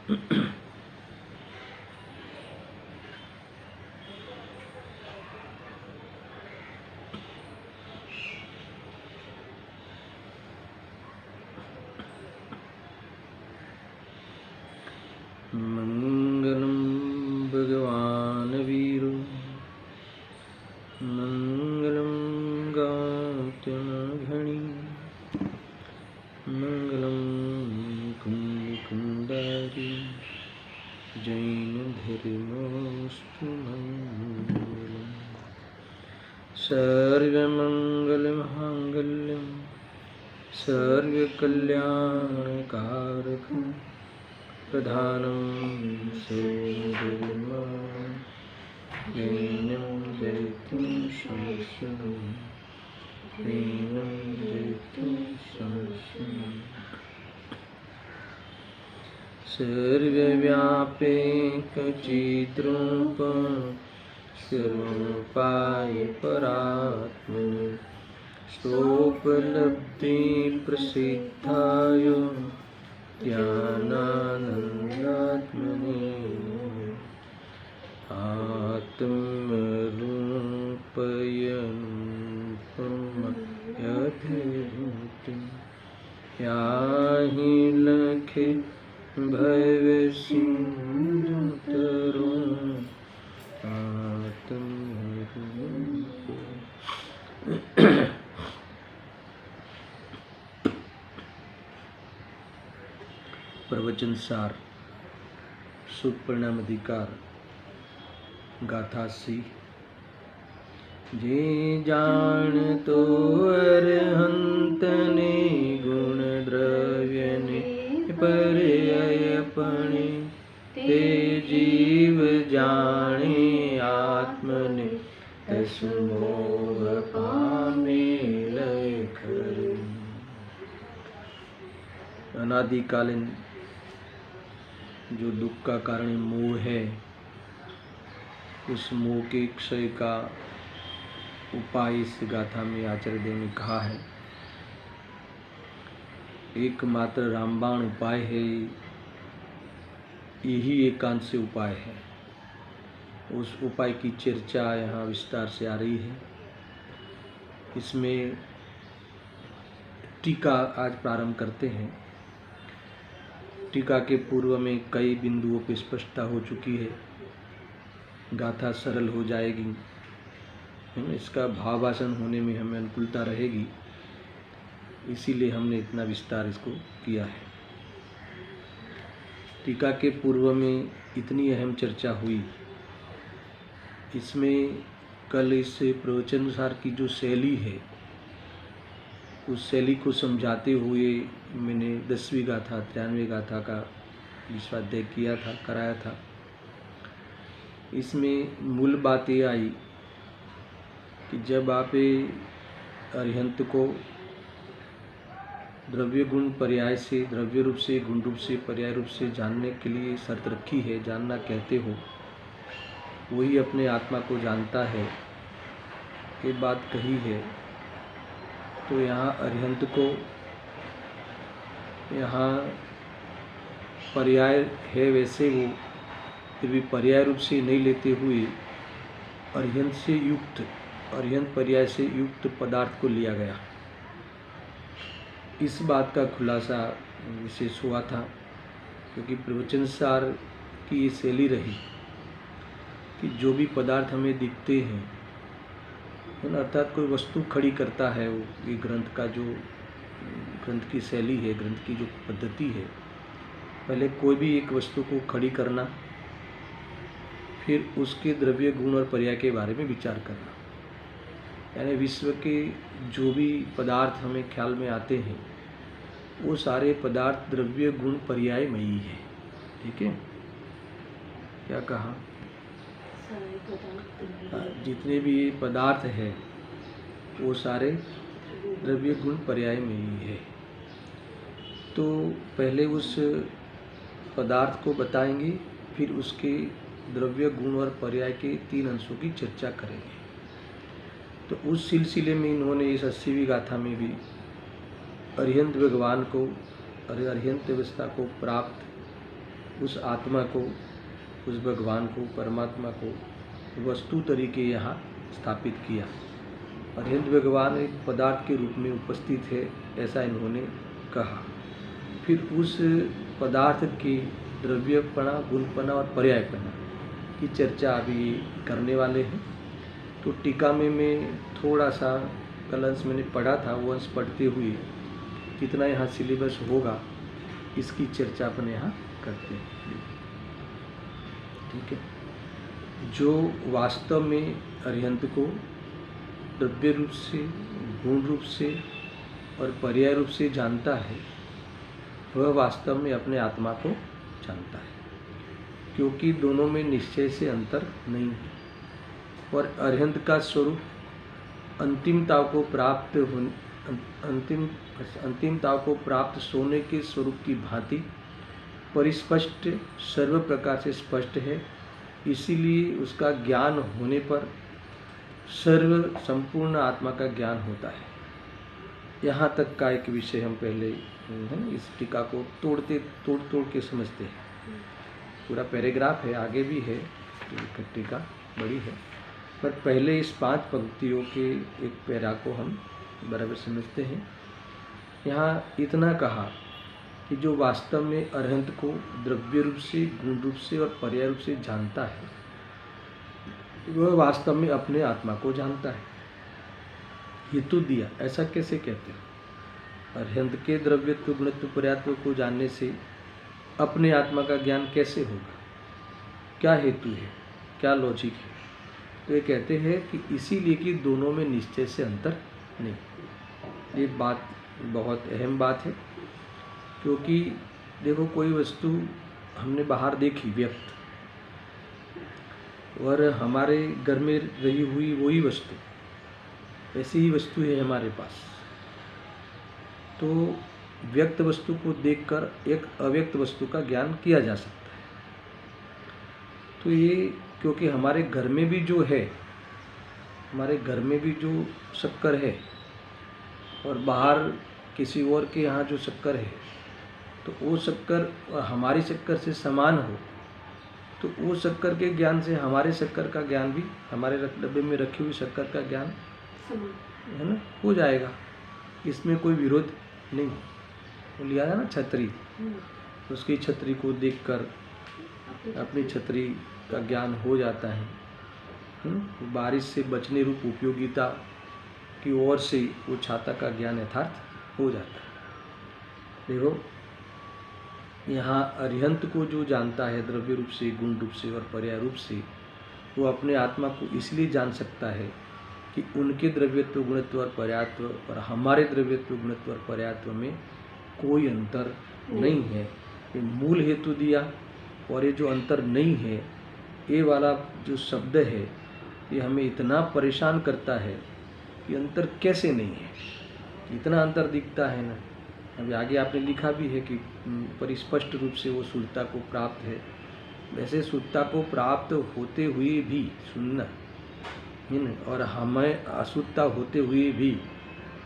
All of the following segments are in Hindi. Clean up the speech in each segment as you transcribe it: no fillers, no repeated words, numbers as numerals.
मंगलम भगवान वीरो मंगलम गात्यमघणि मंगलम कुंडारी जैन धर्मोस्तु मंगलम सर्वमंगलमांगल्यं सर्वकल्याणकारकं प्रधानं सर्वधर्मं जयतु शासनं जयतु शासनं सर्वव्यापकचिद्रूपं सर्वोपाय परात्मने स्वोपलब्धिप्रसिद्धाय ज्ञानानन्दात्मने आत्मरूपयनुपमयधिभूतिं याहि लखे भवसिन्धुतरुं प्रवचन सार सुख परिणाम अधिकार गाथा सी जे जान तो अरहंत ने गुण द्रव्य ने पर्ययपणे ते जीव जाने आत्मने तस्मोह पामे लय करे। अनादिकालीन जो दुख का कारण मोह है, उस मोह के क्षय का उपाय इस गाथा में आचार्य देव ने कहा है। एकमात्र रामबाण उपाय है, यही एकांत से उपाय है। उस उपाय की चर्चा यहाँ विस्तार से आ रही है। इसमें टीका आज प्रारंभ करते हैं। टीका के पूर्व में कई बिंदुओं पर स्पष्टता हो चुकी है, गाथा सरल हो जाएगी, इसका भावासन होने में हमें अनुकूलता रहेगी, इसीलिए हमने इतना विस्तार इसको किया है। टीका के पूर्व में इतनी अहम चर्चा हुई। इसमें कल इस प्रवचनानुसार की जो शैली है, उस शैली को समझाते हुए मैंने 10वीं गाथा 93 गाथा का स्वाध्याय किया था, कराया था। इसमें मूल बात ये आई कि जब आप अरिहंत को द्रव्य गुण पर्याय से, द्रव्य रूप से, गुण रूप से, पर्याय रूप से जानने के लिए शर्त रखी है, जानना कहते हो, वही अपने आत्मा को जानता है, ये बात कही है। तो यहाँ अरिहंत को यहाँ पर्याय है, वैसे वो फिर भी पर्याय रूप से नहीं लेते हुए अरिहंत से युक्त, अरिहंत पर्याय से युक्त पदार्थ को लिया गया। इस बात का खुलासा विशेष हुआ था, क्योंकि प्रवचन सार की ये शैली रही कि जो भी पदार्थ हमें दिखते हैं, अर्थात कोई वस्तु खड़ी करता है, वो ये ग्रंथ का जो ग्रंथ की शैली है, ग्रंथ की जो पद्धति है, पहले कोई भी एक वस्तु को खड़ी करना, फिर उसके द्रव्य गुण और पर्याय के बारे में विचार करना। यानी विश्व के जो भी पदार्थ हमें ख्याल में आते हैं, वो सारे पदार्थ द्रव्य गुण पर्यायमयी है। ठीक है, क्या कहा? जितने भी पदार्थ हैं वो सारे द्रव्य गुण पर्यायमयी है। तो पहले उस पदार्थ को बताएंगे, फिर उसके द्रव्य गुण और पर्याय के 3 अंशों की चर्चा करेंगे। तो उस सिलसिले में इन्होंने इस 80वीं गाथा में भी अरिहंत भगवान को, अरिहंत अवस्था को प्राप्त उस आत्मा को, उस भगवान को, परमात्मा को वस्तु तरीके यहाँ स्थापित किया। अरिहंत भगवान एक पदार्थ के रूप में उपस्थित है, ऐसा इन्होंने कहा। फिर उस पदार्थ की द्रव्यपना, गुणपना और पर्यायपना की चर्चा अभी करने वाले हैं। तो टीका में मैं थोड़ा सा कल अंश मैंने पढ़ा था, वो अंश पढ़ते हुए कितना यहाँ सिलेबस होगा इसकी चर्चा अपन यहाँ करते हैं। ठीक है। जो वास्तव में अरिहंत को द्रव्य रूप से, गुण रूप से और पर्याय रूप से जानता है, वह वास्तव में अपने आत्मा को जानता है, क्योंकि दोनों में निश्चय से अंतर नहीं है। और अरिहंत का स्वरूप अंतिमता को प्राप्त सोने के स्वरूप की भांति परिस्पष्ट, सर्व प्रकार से स्पष्ट है। इसीलिए उसका ज्ञान होने पर सर्व संपूर्ण आत्मा का ज्ञान होता है। यहाँ तक का एक विषय हम पहले इस टीका को तोड़ के समझते हैं। पूरा पैराग्राफ है, आगे भी है, टीका बड़ी है, पर पहले इस 5 पंक्तियों के एक पैरा को हम बराबर समझते हैं। यहाँ इतना कहा कि जो वास्तव में अरिहंत को द्रव्य रूप से, गुण रूप से और पर्याय रूप से जानता है, वह वास्तव में अपने आत्मा को जानता है। हेतु दिया, ऐसा कैसे कहते हैं? अरिहंत के द्रव्यत्व, गुणत्व, पर्यायत्व को जानने से अपने आत्मा का ज्ञान कैसे होगा? क्या हेतु है, क्या लॉजिक है? तो ये कहते हैं कि इसीलिए कि दोनों में निश्चय से अंतर नहीं। ये बात बहुत अहम बात है, क्योंकि देखो कोई वस्तु हमने बाहर देखी व्यक्त, और हमारे घर में रही हुई वही वस्तु, ऐसी ही वस्तु है हमारे पास। तो व्यक्त वस्तु को देखकर एक अव्यक्त वस्तु का ज्ञान किया जा सकता है। तो ये क्योंकि हमारे घर में भी जो है, हमारे घर में भी जो शक्कर है और बाहर किसी और के यहाँ जो शक्कर है, तो वो शक्कर हमारी शक्कर से समान हो, तो वो शक्कर के ज्ञान से हमारे शक्कर का ज्ञान भी, हमारे डब्बे में रखी हुई शक्कर का ज्ञान है ना, हो जाएगा। इसमें कोई विरोध नहीं। वो लिया है ना छतरी, उसकी छतरी को देखकर अपनी छतरी का ज्ञान हो जाता है। बारिश से बचने रूप उपयोगिता की ओर से वो छाता का ज्ञान यथार्थ हो जाता है। देखो यहाँ अरिहंत को जो जानता है द्रव्य रूप से, गुण रूप से और पर्याय रूप से, वो अपने आत्मा को इसलिए जान सकता है कि उनके द्रव्यत्व, गुणत्व और पर्यायत्व और हमारे द्रव्यत्व, गुणत्व और पर्यायत्व में कोई अंतर नहीं है। ये मूल हेतु दिया। और ये जो अंतर नहीं है, ये वाला जो शब्द है, ये हमें इतना परेशान करता है कि अंतर कैसे नहीं है, इतना अंतर दिखता है ना। अभी आगे आपने लिखा भी है कि परिस्पष्ट रूप से वो शुद्धता को प्राप्त है। वैसे शुद्धता को प्राप्त होते हुए भी सुनना है ना, और हमें अशुद्धता होते हुए भी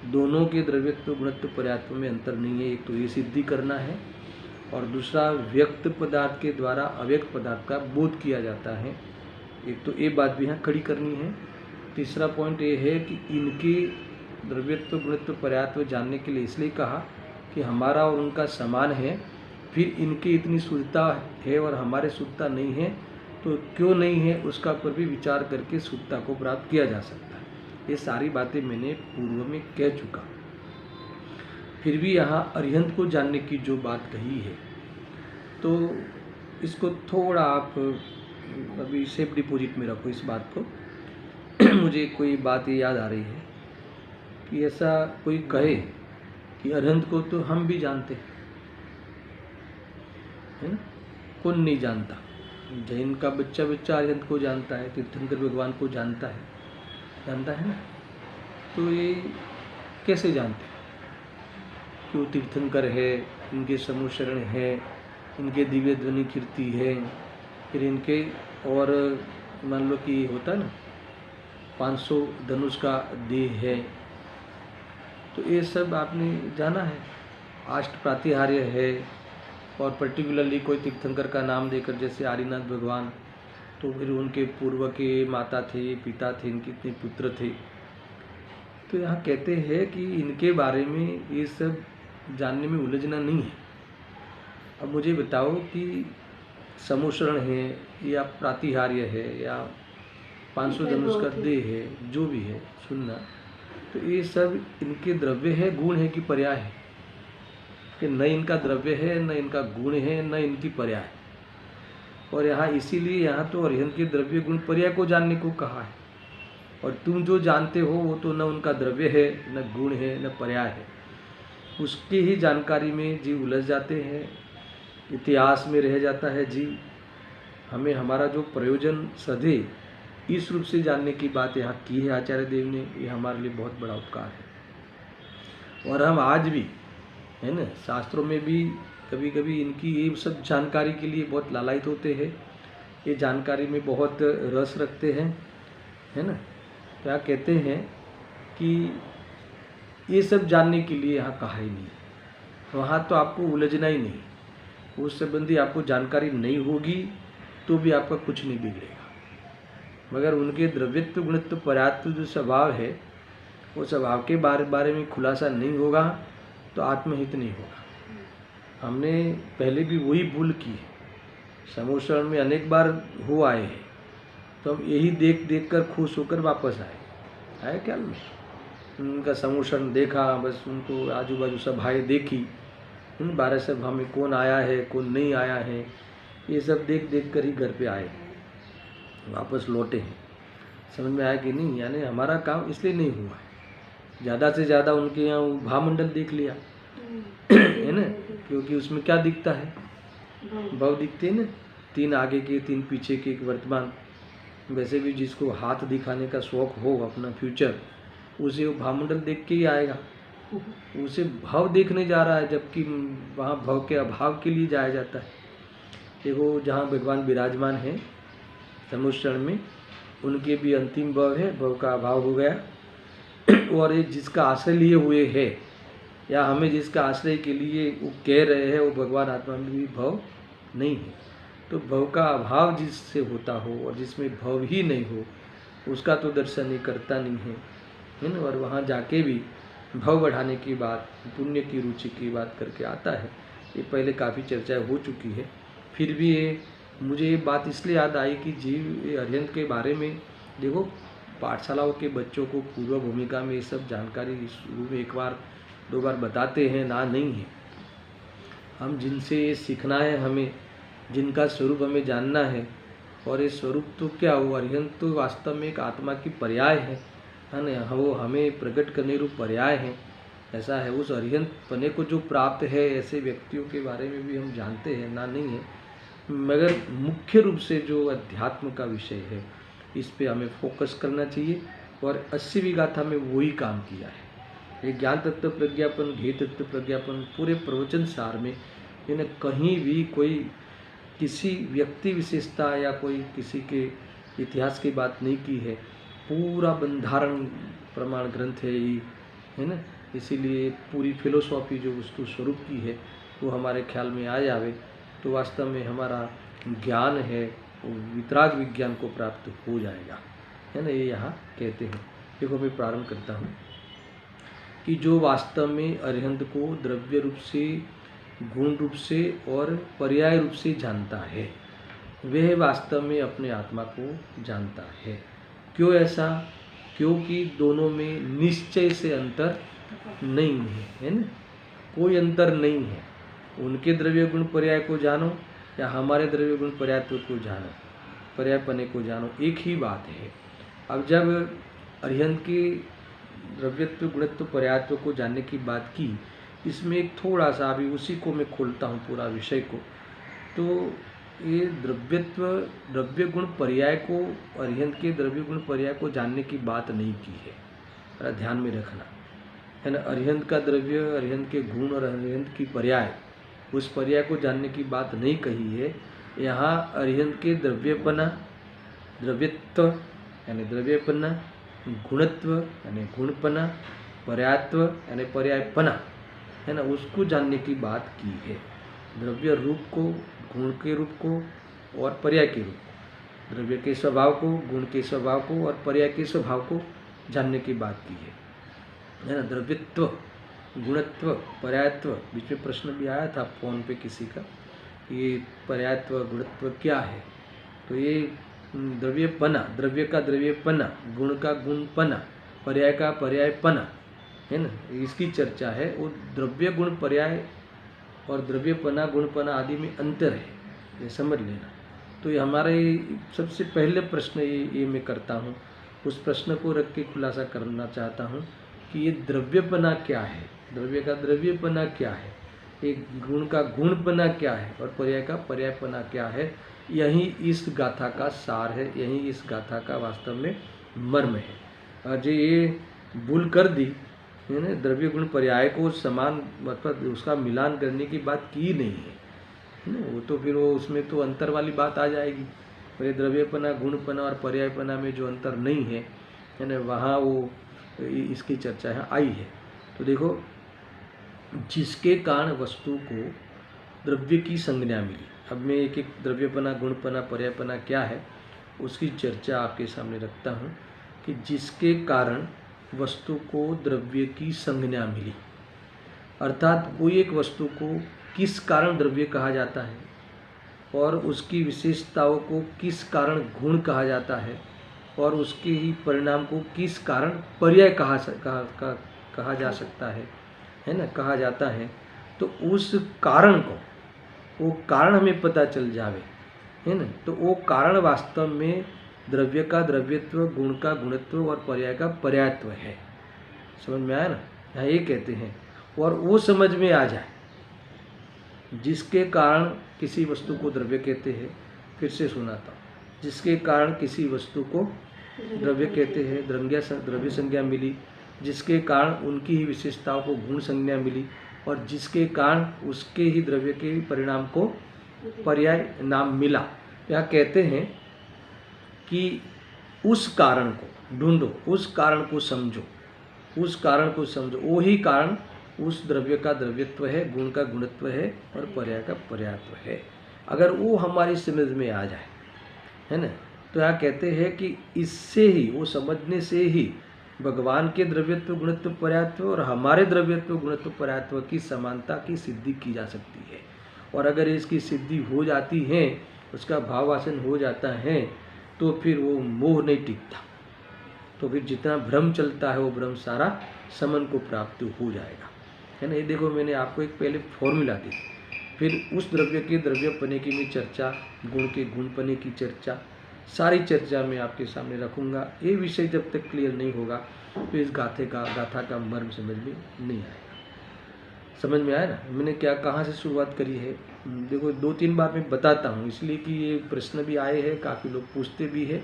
दोनों के द्रव्यत्व, गुणत्व, पर्यायत्व में अंतर नहीं है। एक तो ये सिद्धि करना है, और दूसरा व्यक्त पदार्थ के द्वारा अव्यक्त पदार्थ का बोध किया जाता है। एक तो ये बात भी यहाँ खड़ी करनी है। तीसरा पॉइंट ये है कि इनके द्रव्यत्व, गुणत्व, पर्यायत्व जानने के लिए इसलिए कहा कि हमारा और उनका समान है, फिर इनकी इतनी शुद्धता है और हमारे शुद्धता नहीं है, तो क्यों नहीं है उसका पर भी विचार करके शुद्धता को प्राप्त किया जा सकता है। ये सारी बातें मैंने पूर्व में कह चुका। फिर भी यहाँ अरिहंत को जानने की जो बात कही है, तो इसको थोड़ा आप अभी सेफ डिपॉजिट में रखो इस बात को। मुझे कोई बात याद आ रही है कि ऐसा कोई कहे कि अरिहंत को तो हम भी जानते है ना, कौन नहीं जानता। जैन का बच्चा अरिहंत को जानता है, तीर्थंकर भगवान को जानता है ना। तो ये कैसे जानते हैं कि वो तीर्थंकर है, इनके समूह शरण है, इनके दिव्य ध्वनि कीर्ति है, फिर इनके और मान लो कि होता है ना 500 धनुष का देह है, तो ये सब आपने जाना है। अष्ट प्रातिहार्य है, और पर्टिकुलरली कोई तीर्थंकर का नाम देकर, जैसे आदिनाथ भगवान, तो फिर उनके पूर्व के माता थे, पिता थे, इनके इतने पुत्र थे। तो यहाँ कहते हैं कि इनके बारे में ये सब जानने में उलझना नहीं है। अब मुझे बताओ कि समूषण है या प्रातिहार्य है या 500 धनुष का देह है, जो भी है, सुनना, तो ये सब इनके द्रव्य है, गुण है कि पर्याय है? कि न इनका द्रव्य है, न इनका गुण है, न इनकी पर्याय है। और यहाँ इसीलिए यहाँ तो अरिहंत के द्रव्य गुण पर्याय को जानने को कहा है। और तुम जो जानते हो वो तो न उनका द्रव्य है, न गुण है, न पर्याय है। उसकी ही जानकारी में जीव उलझ जाते हैं, इतिहास में रह जाता है जीव। हमें हमारा जो प्रयोजन सधे इस रूप से जानने की बात यहाँ की है आचार्य देव ने। ये हमारे लिए बहुत बड़ा उपकार है। और हम आज भी, है ना, शास्त्रों में भी कभी कभी इनकी ये सब जानकारी के लिए बहुत लालायित होते हैं, ये जानकारी में बहुत रस रखते हैं, है ना। क्या कहते हैं कि ये सब जानने के लिए यहाँ कहा ही नहीं, वहाँ तो आपको उलझना ही नहीं। उस संबंधी आपको जानकारी नहीं होगी तो भी आपका कुछ नहीं बिगड़ेगा। मगर उनके द्रव्यत्व, गुणत्व, पर्यात्व जो स्वभाव है, वो स्वभाव के बारे में खुलासा नहीं होगा तो आत्महित नहीं होगा। हमने पहले भी वही भूल की है, समूषण में अनेक बार हो आए हैं, तो हम यही देख कर खुश होकर वापस आए क्या में उनका समूषण देखा, बस उनको आजू बाजू सभाएँ देखी, 12 सभा में कौन आया है कौन नहीं आया है, ये सब देख कर ही घर पे आए, वापस लौटे हैं। समझ में आया कि नहीं? यानी हमारा काम इसलिए नहीं हुआ है। ज़्यादा से ज़्यादा उनके यहाँ भावमंडल देख लिया है ना, क्योंकि उसमें क्या दिखता है? भाव दिखते हैं ना, 3 आगे के, 3 पीछे के, एक वर्तमान। वैसे भी जिसको हाथ दिखाने का शौक हो अपना फ्यूचर, उसे वो भावमंडल देख के ही आएगा। उसे भाव देखने जा रहा है, जबकि वहाँ भाव के अभाव के लिए जाया जाता है। देखो जहाँ भगवान विराजमान है समूषण में, उनके भी अंतिम भाव है, भाव का अभाव हो गया। और ये जिसका आश्रय लिए हुए है या हमें जिसका आश्रय के लिए वो कह रहे हैं, वो भगवान आत्मा में भी भाव नहीं है। तो भाव का अभाव जिससे होता हो और जिसमें भाव ही नहीं हो, उसका तो दर्शन ही करता नहीं है ना। और वहाँ जाके भी भाव बढ़ाने की बात, पुण्य की रुचि की बात करके आता है। ये पहले काफ़ी चर्चा हो चुकी है, फिर भी ये मुझे ये बात इसलिए याद आई कि जीव अरिहंत के बारे में देखो, पाठशालाओं के बच्चों को पूर्व भूमिका में ये सब जानकारी शुरू में 1 बार 2 बार बताते हैं, ना नहीं है। हम जिनसे ये सीखना है, हमें जिनका स्वरूप हमें जानना है, और ये स्वरूप तो क्या हो, अरिहंत तो वास्तव में एक आत्मा की पर्याय है ना, वो हमें प्रकट करने रूप पर्याय है। ऐसा है, उस अरिहंत पने को जो प्राप्त है, ऐसे व्यक्तियों के बारे में भी हम जानते हैं, ना नहीं है। मगर मुख्य रूप से जो अध्यात्म का विषय है, इस पे हमें फोकस करना चाहिए। और 80वीं गाथा में वही काम किया है। ये ज्ञान तत्व प्रज्ञापन, ध्येय तत्व प्रज्ञापन, पूरे प्रवचन सार में इन्हें कहीं भी कोई किसी व्यक्ति विशेषता या कोई किसी के इतिहास की बात नहीं की है। पूरा बंधारण प्रमाण ग्रंथ है ये, है ना। इसीलिए पूरी फिलोसॉफी जो वस्तु स्वरूप की है वो हमारे ख्याल में आ जावे तो वास्तव में हमारा ज्ञान है वो वितराग विज्ञान को प्राप्त हो जाएगा, है ना। ये यहाँ कहते हैं। देखो मैं प्रारंभ करता हूँ कि जो वास्तव में अरिहंत को द्रव्य रूप से, गुण रूप से और पर्याय रूप से जानता है, वह वास्तव में अपने आत्मा को जानता है। क्यों ऐसा? क्योंकि दोनों में निश्चय से अंतर नहीं है ना, कोई अंतर नहीं है। उनके द्रव्य गुण पर्याय को जानो या हमारे द्रव्य गुण पर्यायत्व को जानो, पर्यायपने को जानो, एक ही बात है। अब जब अरिहंत के द्रव्यत्व, गुणत्व, पर्यायत्व को जानने की बात की, इसमें एक थोड़ा सा अभी उसी को मैं खोलता हूँ पूरा विषय को। तो ये द्रव्यत्व, द्रव्य गुण पर्याय को, अरिहंत के द्रव्य गुण पर्याय को जानने की बात नहीं की है, जरा ध्यान में रखना, है ना। अरिहंत का द्रव्य, अरिहंत के गुण और अरिहंत की पर्याय, उस पर्याय को जानने की बात नहीं कही है। यहाँ अरिहंत के द्रव्यपना, द्रव्यत्व यानी द्रव्यपना, गुणत्व यानी गुणपना, पर्यायत्व यानी पर्यायपना, है ना, उसको जानने की बात की है। द्रव्य रूप को, गुण के रूप को और पर्याय के रूप को, द्रव्य के स्वभाव को, गुण के स्वभाव को और पर्याय के स्वभाव को जानने की बात की है ना। द्रव्यत्व, गुणत्व, पर्यायत्व, बीच में प्रश्न भी आया था फोन पे किसी का, ये पर्यायत्व गुणत्व क्या है। तो ये द्रव्यपना, द्रव्य का द्रव्यपना, गुण का गुणपना, पर्याय का पर्यायपना है ना, इसकी चर्चा है। वो द्रव्य गुण पर्याय और द्रव्यपना गुणपना आदि में अंतर है, ये समझ लेना। तो ये हमारे सबसे पहले प्रश्न ये मैं करता हूँ, उस प्रश्न को रख के खुलासा करना चाहता हूँ कि ये द्रव्यपना क्या है, द्रव्य का द्रव्यपना क्या है, एक गुण का गुणपना क्या है और पर्याय का पर्यायपना क्या है। यही इस गाथा का सार है, यही इस गाथा का वास्तव में मर्म है। और जो ये भूल कर दी है ना, द्रव्य गुण पर्याय को समान मतलब उसका मिलान करने की बात की नहीं है ना, वो तो फिर वो उसमें तो अंतर वाली बात आ जाएगी। और द्रव्यपना, गुणपना और पर्यायपना में जो अंतर नहीं है ना, वहाँ वो इसकी चर्चा है आई है। तो देखो, जिसके कारण वस्तु को द्रव्य की संज्ञा मिली। अब मैं एक एक द्रव्यपना, गुणपना, पर्यायपना क्या है उसकी चर्चा आपके सामने रखता हूँ कि जिसके कारण वस्तु को द्रव्य की संज्ञा मिली, अर्थात कोई एक वस्तु को किस कारण द्रव्य कहा जाता है और उसकी विशेषताओं को किस कारण गुण कहा जाता है और उसके ही परिणाम को किस कारण पर्याय कहा जा सकता है ना, कहा जाता है। तो उस कारण को, वो कारण हमें पता चल जावे है ना, तो वो कारण वास्तव में द्रव्य का द्रव्यत्व, गुण का गुणत्व और पर्याय का पर्यायत्व है। समझ में आया ना, यहाँ ये कहते हैं। और वो समझ में आ जाए, जिसके कारण किसी वस्तु को द्रव्य कहते हैं, फिर से सुनाता हूँ, जिसके कारण किसी वस्तु को द्रव्य कहते हैं, द्रव्य संज्ञा मिली, जिसके कारण उनकी ही विशेषताओं को गुण संज्ञा मिली और जिसके कारण उसके ही द्रव्य के परिणाम को पर्याय नाम मिला। यहाँ कहते हैं कि उस कारण को ढूंढो, उस कारण को समझो, उस कारण को समझो, वो ही कारण उस द्रव्य का द्रव्यत्व है, गुण का गुणत्व है और पर्याय का पर्यायत्व है। अगर वो हमारी समझ में आ जाए है ना, तो यहाँ कहते हैं कि इससे ही, वो समझने से ही भगवान के द्रव्यत्व, गुणत्व, पर्यायत्व और हमारे द्रव्यत्व, गुणत्व, पर्यायत्व की समानता की सिद्धि की जा सकती है। और अगर इसकी सिद्धि हो जाती है, उसका भावासन हो जाता है, तो फिर वो मोह नहीं टिकता, तो फिर जितना भ्रम चलता है वो भ्रम सारा समन को प्राप्त हो जाएगा है ना। ये देखो, मैंने आपको एक पहले फॉर्मूला दी, फिर उस द्रव्य के द्रव्यपने की भी चर्चा, गुण के गुणपने की चर्चा, सारी चर्चा मैं आपके सामने रखूँगा। ये विषय जब तक क्लियर नहीं होगा तो इस गाथा का मर्म समझ में नहीं आएगा। समझ में आया ना, मैंने क्या कहाँ से शुरुआत करी है। देखो, 2-3 बार मैं बताता हूँ, इसलिए कि ये प्रश्न भी आए हैं, काफ़ी लोग पूछते भी है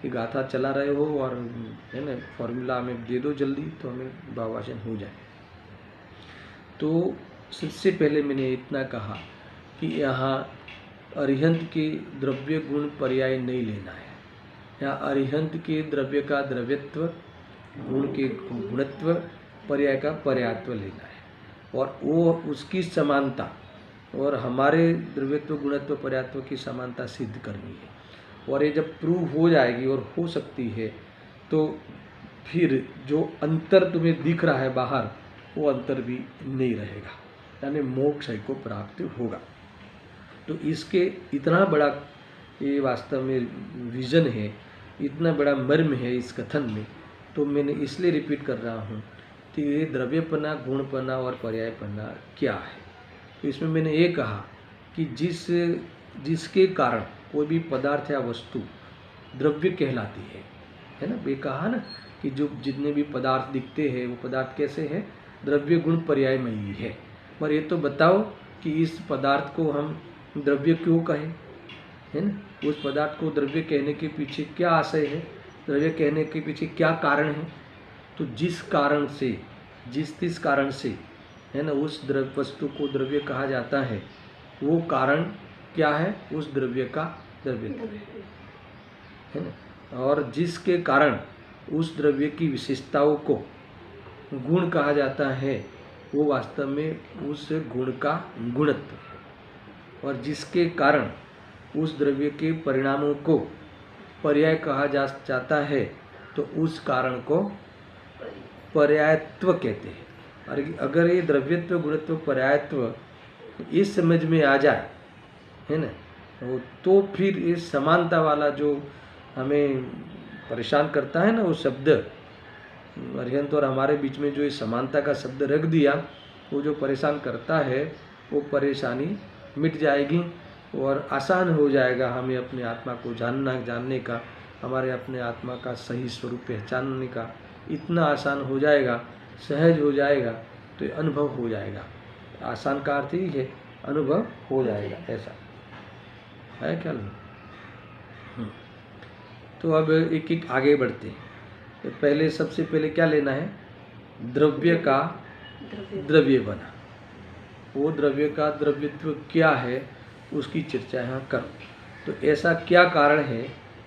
कि गाथा चला रहे हो और है ना फॉर्मूला हमें दे दो जल्दी, तो हमें भावासन हो जाए। तो सबसे पहले मैंने इतना कहा कि यहाँ अरिहंत के द्रव्य गुण पर्याय नहीं लेना है। यहाँ अरिहंत के द्रव्य का द्रव्यत्व, गुण के गुणत्व, पर्याय का पर्यायत्व लेना है और वो उसकी समानता और हमारे द्रव्यत्व, गुणत्व, पर्यायत्व की समानता सिद्ध करनी है। और ये जब प्रूव हो जाएगी और हो सकती है, तो फिर जो अंतर तुम्हें दिख रहा है बाहर, वो अंतर भी नहीं रहेगा, यानी मोक्ष को प्राप्त होगा। तो इसके इतना बड़ा ये वास्तव में विजन है, इतना बड़ा मर्म है इस कथन में, तो मैंने इसलिए रिपीट कर रहा हूँ कि ये द्रव्यपना, गुणपना और पर्यायपना क्या है। तो इसमें मैंने ये कहा कि जिसके कारण कोई भी पदार्थ या वस्तु द्रव्य कहलाती है ना। ये कहा ना कि जो जितने भी पदार्थ दिखते हैं वो पदार्थ कैसे हैं, द्रव्य गुण पर्यायमयी है। पर ये तो बताओ कि इस पदार्थ को हम द्रव्य क्यों कहें, है ना, उस पदार्थ को द्रव्य कहने के पीछे क्या आशय है, द्रव्य कहने के पीछे क्या कारण है। तो जिस कारण से, जिस कारण से है ना उस वस्तु को द्रव्य कहा जाता है, वो कारण क्या है, उस द्रव्य का द्रव्यत्व है ना। और जिसके कारण उस द्रव्य की विशेषताओं को गुण कहा जाता है, वो वास्तव में उस गुण का गुणत्व है। और जिसके कारण उस द्रव्य के परिणामों को पर्याय कहा जाता है, तो उस कारण को पर्यायत्व कहते हैं। और अगर ये द्रव्यत्व गुणत्व पर्यायत्व इस समझ में आ जाए, है ना, तो फिर इस समानता वाला जो हमें परेशान करता है ना, वो शब्द अरिहंत और हमारे बीच में जो इस समानता का शब्द रख दिया, वो जो परेशान करता है वो परेशानी मिट जाएगी और आसान हो जाएगा हमें अपने आत्मा को जानने का, हमारे अपने आत्मा का सही स्वरूप पहचानने का इतना आसान हो जाएगा, सहज हो जाएगा, तो अनुभव हो जाएगा। आसान का अर्थ ही है अनुभव हो जाएगा, ऐसा है क्या? तो अब एक एक आगे बढ़ते हैं। तो पहले सबसे पहले क्या लेना है? द्रव्य का द्रव्य बना, वो द्रव्य का द्रव्यत्व क्या है उसकी चर्चा यहाँ करो। तो ऐसा क्या कारण है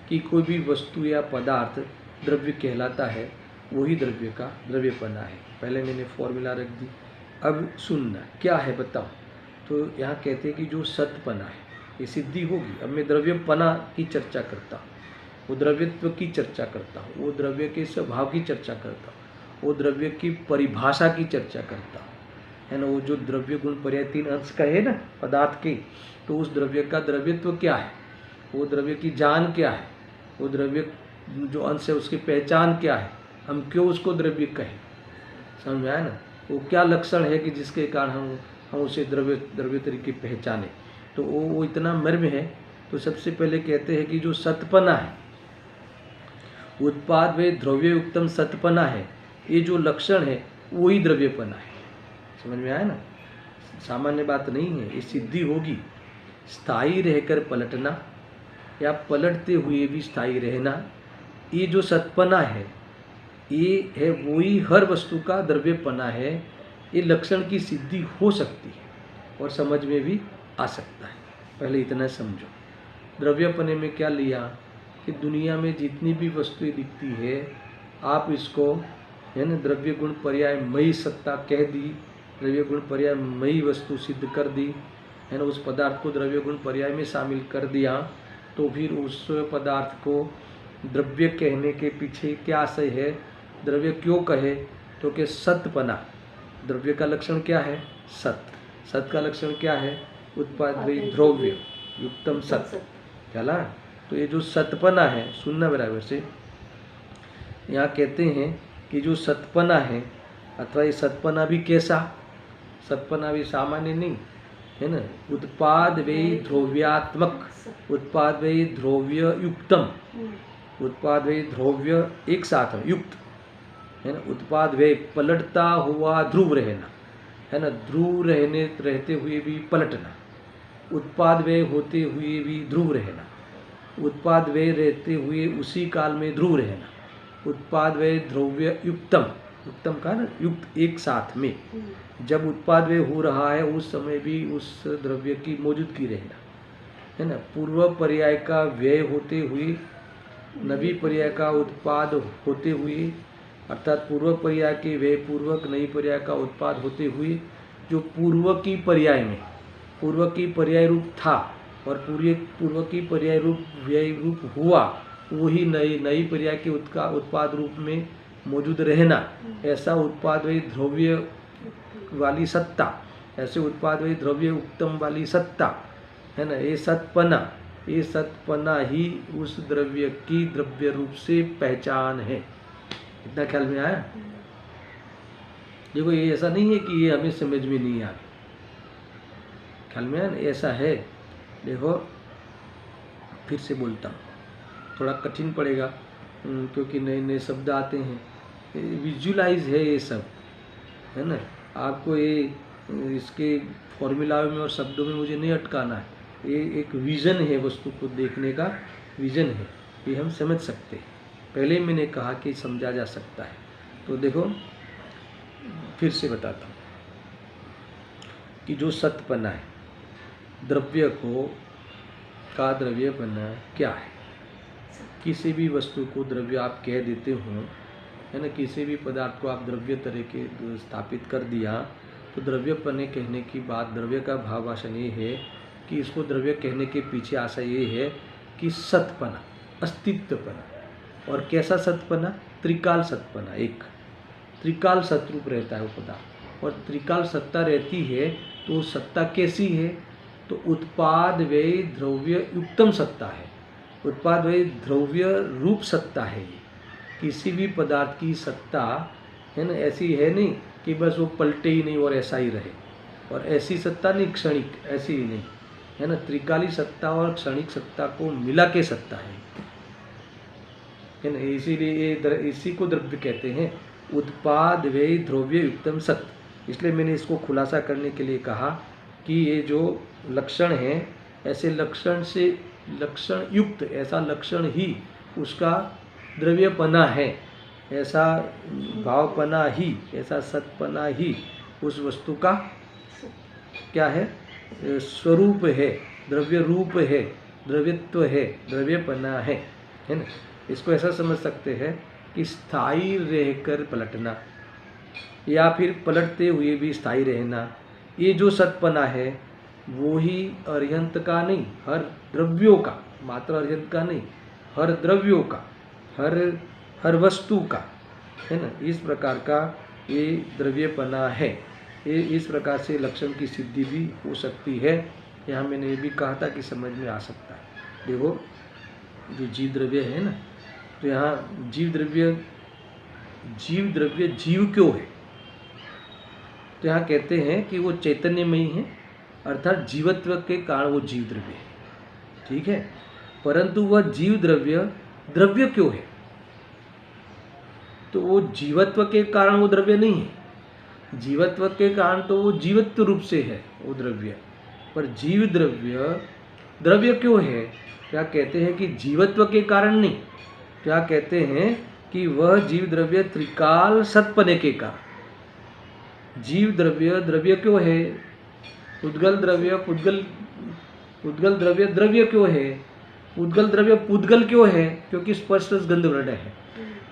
कि कोई भी वस्तु या पदार्थ द्रव्य कहलाता है, वही द्रव्य का द्रव्यपना है। पहले मैंने फॉर्मूला रख दी, अब सुनना क्या है बताओ। तो यहाँ कहते हैं कि जो सतपना है ये सिद्धि होगी। अब मैं द्रव्यपना की चर्चा करता हूँ, वो द्रव्यत्व की चर्चा करता हूँ, वो द्रव्य के स्वभाव की चर्चा करता हूँ, वो द्रव्य की परिभाषा की चर्चा करता हूँ, है ना। वो जो द्रव्य गुण पर्याय 3 अंश का है ना पदार्थ के, तो उस द्रव्य का द्रव्यत्व क्या है, वो द्रव्य की जान क्या है, वो द्रव्य जो अंश है उसकी पहचान क्या है, हम क्यों उसको द्रव्य कहें, समझ में आया ना। वो क्या लक्षण है कि जिसके कारण हम उसे द्रव्य तरीके पहचाने। तो वो इतना मर्म है। तो सबसे पहले कहते हैं कि जो सतपना है, उत्पाद व द्रव्य उत्तम सतपना है, ये जो लक्षण है वही द्रव्यपना है। समझ में आया ना, सामान्य बात नहीं है। ये सिद्धि होगी स्थायी रहकर पलटना या पलटते हुए भी स्थायी रहना, ये जो सतपना है ये है वही हर वस्तु का द्रव्यपना है। ये लक्षण की सिद्धि हो सकती है और समझ में भी आ सकता है। पहले इतना समझो। द्रव्यपने में क्या लिया कि दुनिया में जितनी भी वस्तुएं दिखती है, आप इसको है ना द्रव्य गुण पर्याय मयी सत्ता कह दी, द्रव्य गुण पर्याय मयी वस्तु सिद्ध कर दी, है ना। उस पदार्थ को द्रव्य गुण पर्याय में शामिल कर दिया, तो फिर उस पदार्थ को द्रव्य कहने के पीछे क्या आशय है, द्रव्य क्यों कहे, तो कि सतपना। द्रव्य का लक्षण क्या है? सत। सत का लक्षण क्या है? उत्पाद द्रव्य युक्तम सत, चला। तो ये जो सतपना है, सुनना बराबर से, यहाँ कहते हैं कि जो सतपना है, अथवा ये सतपना भी कैसा, सतपना भी सामान्य नहीं है ना। उत्पाद वे द्रव्यात्मक, उत्पाद वे द्रव्य युक्तम, उत्पाद वे द्रव्य एक साथ है, युक्त है ना। उत्पाद वे पलटता हुआ ध्रुव रहना, है ना, ध्रुव रहते हुए भी पलटना, उत्पाद वे होते हुए भी ध्रुव रहना, उत्पाद वे रहते हुए उसी काल में ध्रुव रहना, उत्पाद वे द्रव्य युक्तम, उत्तम का ना युक्त एक साथ में, जब उत्पाद वे हो रहा है उस समय भी उस द्रव्य की मौजूदगी रहना, है ना। पूर्व पर्याय का व्यय होते हुए नवी पर्याय का उत्पाद होते हुए, अर्थात पूर्व पर्याय के व्यय पूर्वक नई पर्याय का उत्पाद होते हुए, जो पूर्व की पर्याय में पूर्व की पर्याय रूप था और पूर्व की पर्याय रूप व्यय रूप हुआ, वही नई पर्याय के उत्पाद रूप में मौजूद रहना, ऐसा उत्पाद वही द्रव्य वाली सत्ता, ऐसे उत्पाद वही द्रव्य उत्तम वाली सत्ता, है ना। ये सतपना ही उस द्रव्य की द्रव्य रूप से पहचान है। इतना ख्याल में आया? देखो ये ऐसा नहीं है कि ये हमें समझ में नहीं आ, ख्याल में आया? ऐसा है। देखो फिर से बोलता हूँ, थोड़ा कठिन पड़ेगा क्योंकि नए नए शब्द आते हैं, विजुलाइज है ये सब, है ना। आपको ये इसके फॉर्मूला में और शब्दों में मुझे नहीं अटकाना है। ये एक विज़न है, वस्तु को देखने का विज़न है, ये हम समझ सकते हैं। पहले मैंने कहा कि समझा जा सकता है। तो देखो फिर से बताता हूँ कि जो सतपना है, द्रव्य का द्रव्यपना क्या है। किसी भी वस्तु को द्रव्य आप कह देते हो, है ना, किसी भी पदार्थ को आप द्रव्य तरीके स्थापित कर दिया, तो द्रव्यपने कहने की बात, द्रव्य का भावासन ये है कि इसको द्रव्य कहने के पीछे आशय ये है कि सतपना, अस्तित्वपना। और कैसा सतपना? त्रिकाल सतपना। एक त्रिकाल सतरूप रहता है वो पदार्थ, और त्रिकाल सत्ता रहती है तो सत्ता कैसी है? तो उत्पाद व्यय द्रव्य युक्तम सत्ता है। उत्पाद व्यय द्रव्य रूप सत्ता है ये। किसी भी पदार्थ की सत्ता है ना, ऐसी है नहीं कि बस वो पलटे ही नहीं और ऐसा ही रहे, और ऐसी सत्ता नहीं क्षणिक, ऐसी ही नहीं है ना। त्रिकाली सत्ता और क्षणिक सत्ता को मिला के सत्ता है ना। इसीलिए इसी को द्रव्य कहते हैं, उत्पाद व्यय द्रव्य युक्तम सत्य। इसलिए मैंने इसको खुलासा करने के लिए कहा कि ये जो लक्षण है, ऐसे लक्षण से लक्षण युक्त, ऐसा लक्षण ही उसका द्रव्यपना है, ऐसा भावपना ही, ऐसा सतपना ही उस वस्तु का क्या है? स्वरूप है, द्रव्य रूप है, द्रव्यत्व है, द्रव्यपना है ना। इसको ऐसा समझ सकते हैं कि स्थायी रहकर पलटना या फिर पलटते हुए भी स्थायी रहना, ये जो सतपना है वो ही अर्यंत का नहीं, हर द्रव्यों का, मात्र अर्यंत का नहीं, हर द्रव्यों का, हर वस्तु का है ना। इस प्रकार का ये द्रव्यपना है। ये इस प्रकार से लक्षण की सिद्धि भी हो सकती है। यहाँ मैंने ये भी कहा था कि समझ में आ सकता है। देखो जो जीव द्रव्य है ना, तो यहाँ जीव द्रव्य जीव क्यों है? तो यहाँ कहते हैं कि वो चैतन्यमयी है, अर्थात जीवत्व के कारण वो जीव द्रव्य है, ठीक है। परंतु वह जीव द्रव्य क्यों है? तो वो जीवत्व के कारण वो द्रव्य नहीं है। जीवत्व के कारण तो वो जीवत्व रूप से है वो द्रव्य, पर जीव द्रव्य क्यों है? क्या कहते हैं कि जीवत्व के कारण नहीं, क्या कहते हैं कि वह जीव द्रव्य त्रिकाल सतपने के कारण। जीव द्रव्य क्यों है? पुद्गल द्रव्य द्रव्य क्यों है? पुद्गल द्रव्य पुद्गल क्यों है? क्योंकि स्पर्श रस गंध वर्ण है।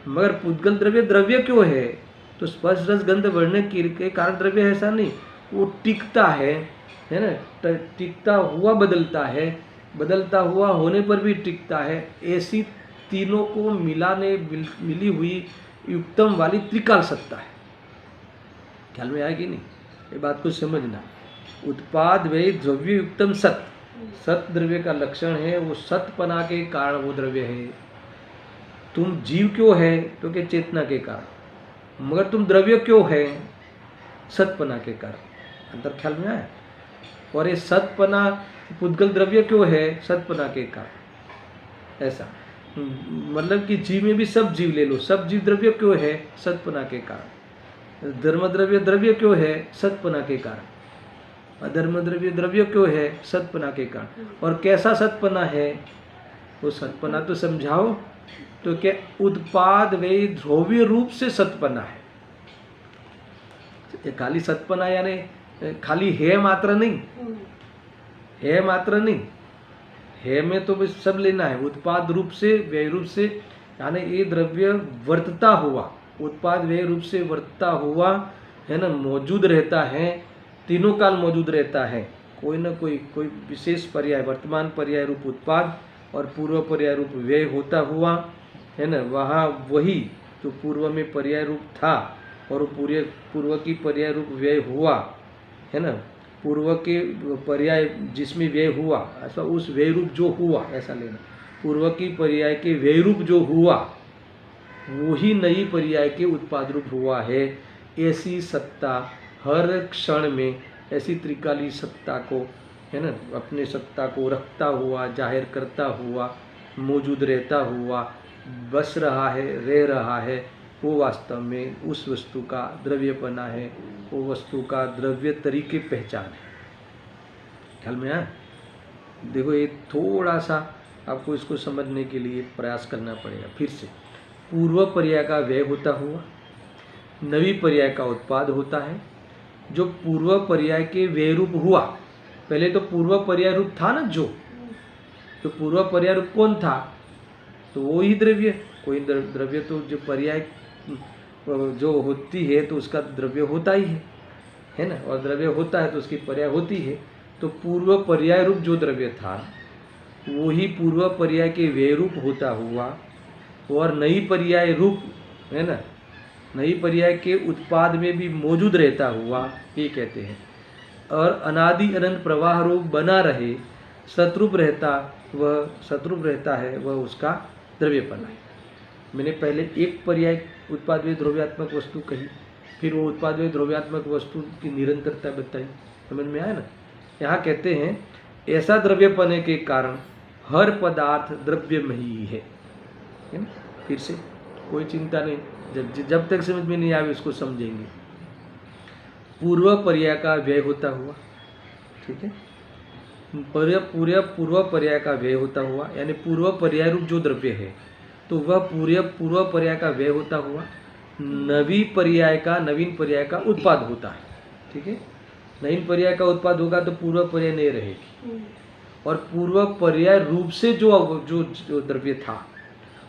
मगर पुद्गल द्रव्य क्यों है? तो स्पर्श रस गंध वर्ण के कारण द्रव्य ऐसा नहीं, वो टिकता है ना, टिकता हुआ बदलता है, बदलता हुआ होने पर भी टिकता है। ऐसी तीनों को मिली हुई युक्तम वाली त्रिकाल सत्ता है। ख्याल में आएगी नहीं? ये बात को समझना। उत्पाद व्यय द्रव्य युक्तम सत, सत द्रव्य का लक्षण है, वो सतपना के कारण वो द्रव्य है। तुम जीव क्यों है? क्योंकि चेतना के कारण। मगर तुम द्रव्य क्यों है? सतपना के कारण। अंतर ख्याल में आया? और ये सतपना पुद्गल द्रव्य क्यों है? सतपना के कारण। ऐसा मतलब कि जीव में भी सब जीव ले लो, सब जीव द्रव्य क्यों है? सतपना के कारण। धर्म द्रव्य क्यों है? सतपना के कारण। अधर्म द्रव्य क्यों है? सतपना के कारण। और कैसा सतपना है? वो सतपना तो समझाओ। तो क्या उत्पाद व्यय द्रव्य रूप से सतपना है। खाली सतपना यानी खाली है मात्र नहीं, है मात्र नहीं, है में तो बस सब लेना है। उत्पाद रूप से व्यय रूप से, यानी ये द्रव्य वर्तता हुआ, उत्पाद व्यय रूप से वर्तता हुआ है ना, मौजूद रहता है, तीनों काल मौजूद रहता है। कोई ना कोई विशेष पर्याय, वर्तमान पर्याय रूप उत्पाद और पूर्व पर्याय रूप व्यय होता हुआ है ना, वहाँ वही जो पूर्व में पर्याय रूप था और पूर्व की पर्याय रूप व्यय हुआ है ना, पूर्व के पर्याय जिसमें व्यय हुआ, ऐसा उस व्यय रूप जो हुआ ऐसा लेना। पूर्व की पर्याय के व्यय रूप जो हुआ वो ही नई पर्याय के उत्पाद रूप हुआ है। ऐसी सत्ता हर क्षण में, ऐसी त्रिकाली सत्ता को है ना, अपने सत्ता को रखता हुआ, जाहिर करता हुआ, मौजूद रहता हुआ, बस रहा है, रह रहा है, वो वास्तव में उस वस्तु का द्रव्यपना है, वो वस्तु का द्रव्य तरीके पहचान है। ख्याल में आया? देखो ये थोड़ा सा आपको इसको समझने के लिए प्रयास करना पड़ेगा। फिर से पूर्व पर्याय का व्यय होता हुआ नवी पर्याय का उत्पाद होता है। जो पूर्व पर्याय के व्यय रूप हुआ, पहले तो पूर्व पर्याय रूप था ना, जो पूर्व पर्याय रूप कौन था? तो वो ही द्रव्य। कोई द्रव्य तो जो पर्याय जो होती है तो उसका द्रव्य होता ही है ना, और द्रव्य होता है तो उसकी पर्याय होती है। तो पूर्व पर्याय रूप जो द्रव्य था वही पूर्व पर्याय के व्यय रूप होता हुआ और नई पर्याय रूप है ना, नई पर्याय के उत्पाद में भी मौजूद रहता हुआ ये कहते हैं। और अनादि अनंत प्रवाह रूप बना रहे, सतरूप रहता है वह उसका द्रव्यपना है। मैंने पहले एक पर्याय उत्पाद में द्रव्यात्मक वस्तु कही, फिर वो उत्पाद में द्रव्यात्मक वस्तु की निरंतरता बताई, समझ में आया ना। यहाँ कहते हैं ऐसा द्रव्यपने के कारण हर पदार्थ द्रव्यमयी है ना। फिर से कोई चिंता नहीं, जब तक समझ में नहीं आवे उसको समझेंगे। पूर्व पर्याय का व्यय होता हुआ, ठीक है, पूर्व पर्याय का व्यय होता हुआ, यानी पूर्व पर्याय रूप जो द्रव्य है तो वह पूर्व पर्याय का व्यय होता हुआ नवीन पर्याय का उत्पाद होता है, ठीक है। नवीन पर्याय का उत्पाद होगा तो पूर्व पर्याय नहीं रहेगी, और पूर्व पर्याय रूप से जो द्रव्य था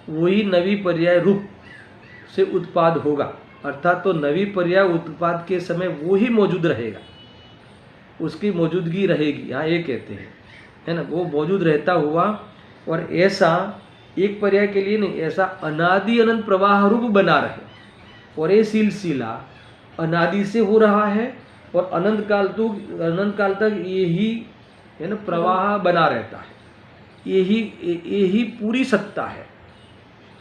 वही नवी पर्याय रूप से उत्पाद होगा, अर्थात तो नवी पर्याय उत्पाद के समय वो ही मौजूद रहेगा, उसकी मौजूदगी रहेगी। यहाँ ये कहते हैं है ना, वो मौजूद रहता हुआ, और ऐसा एक पर्याय के लिए नहीं, ऐसा अनादि अनंत प्रवाह रूप बना रहे, और ये सिलसिला अनादि से हो रहा है और अनंत काल तक यही है ना प्रवाह बना रहता है। यही पूरी सत्ता है।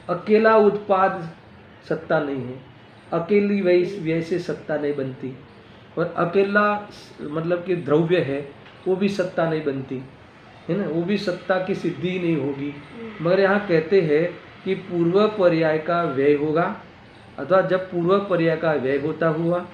अकेला उत्पाद सत्ता नहीं है, अकेली व्यय से सत्ता नहीं बनती, और अकेला मतलब कि द्रव्य है वो भी सत्ता नहीं बनती है ना, वो भी सत्ता की सिद्धि ही नहीं होगी। मगर यहाँ कहते हैं कि पूर्व पर्याय का व्यय होगा, अथवा जब पूर्व पर्याय का व्यय होता हुआ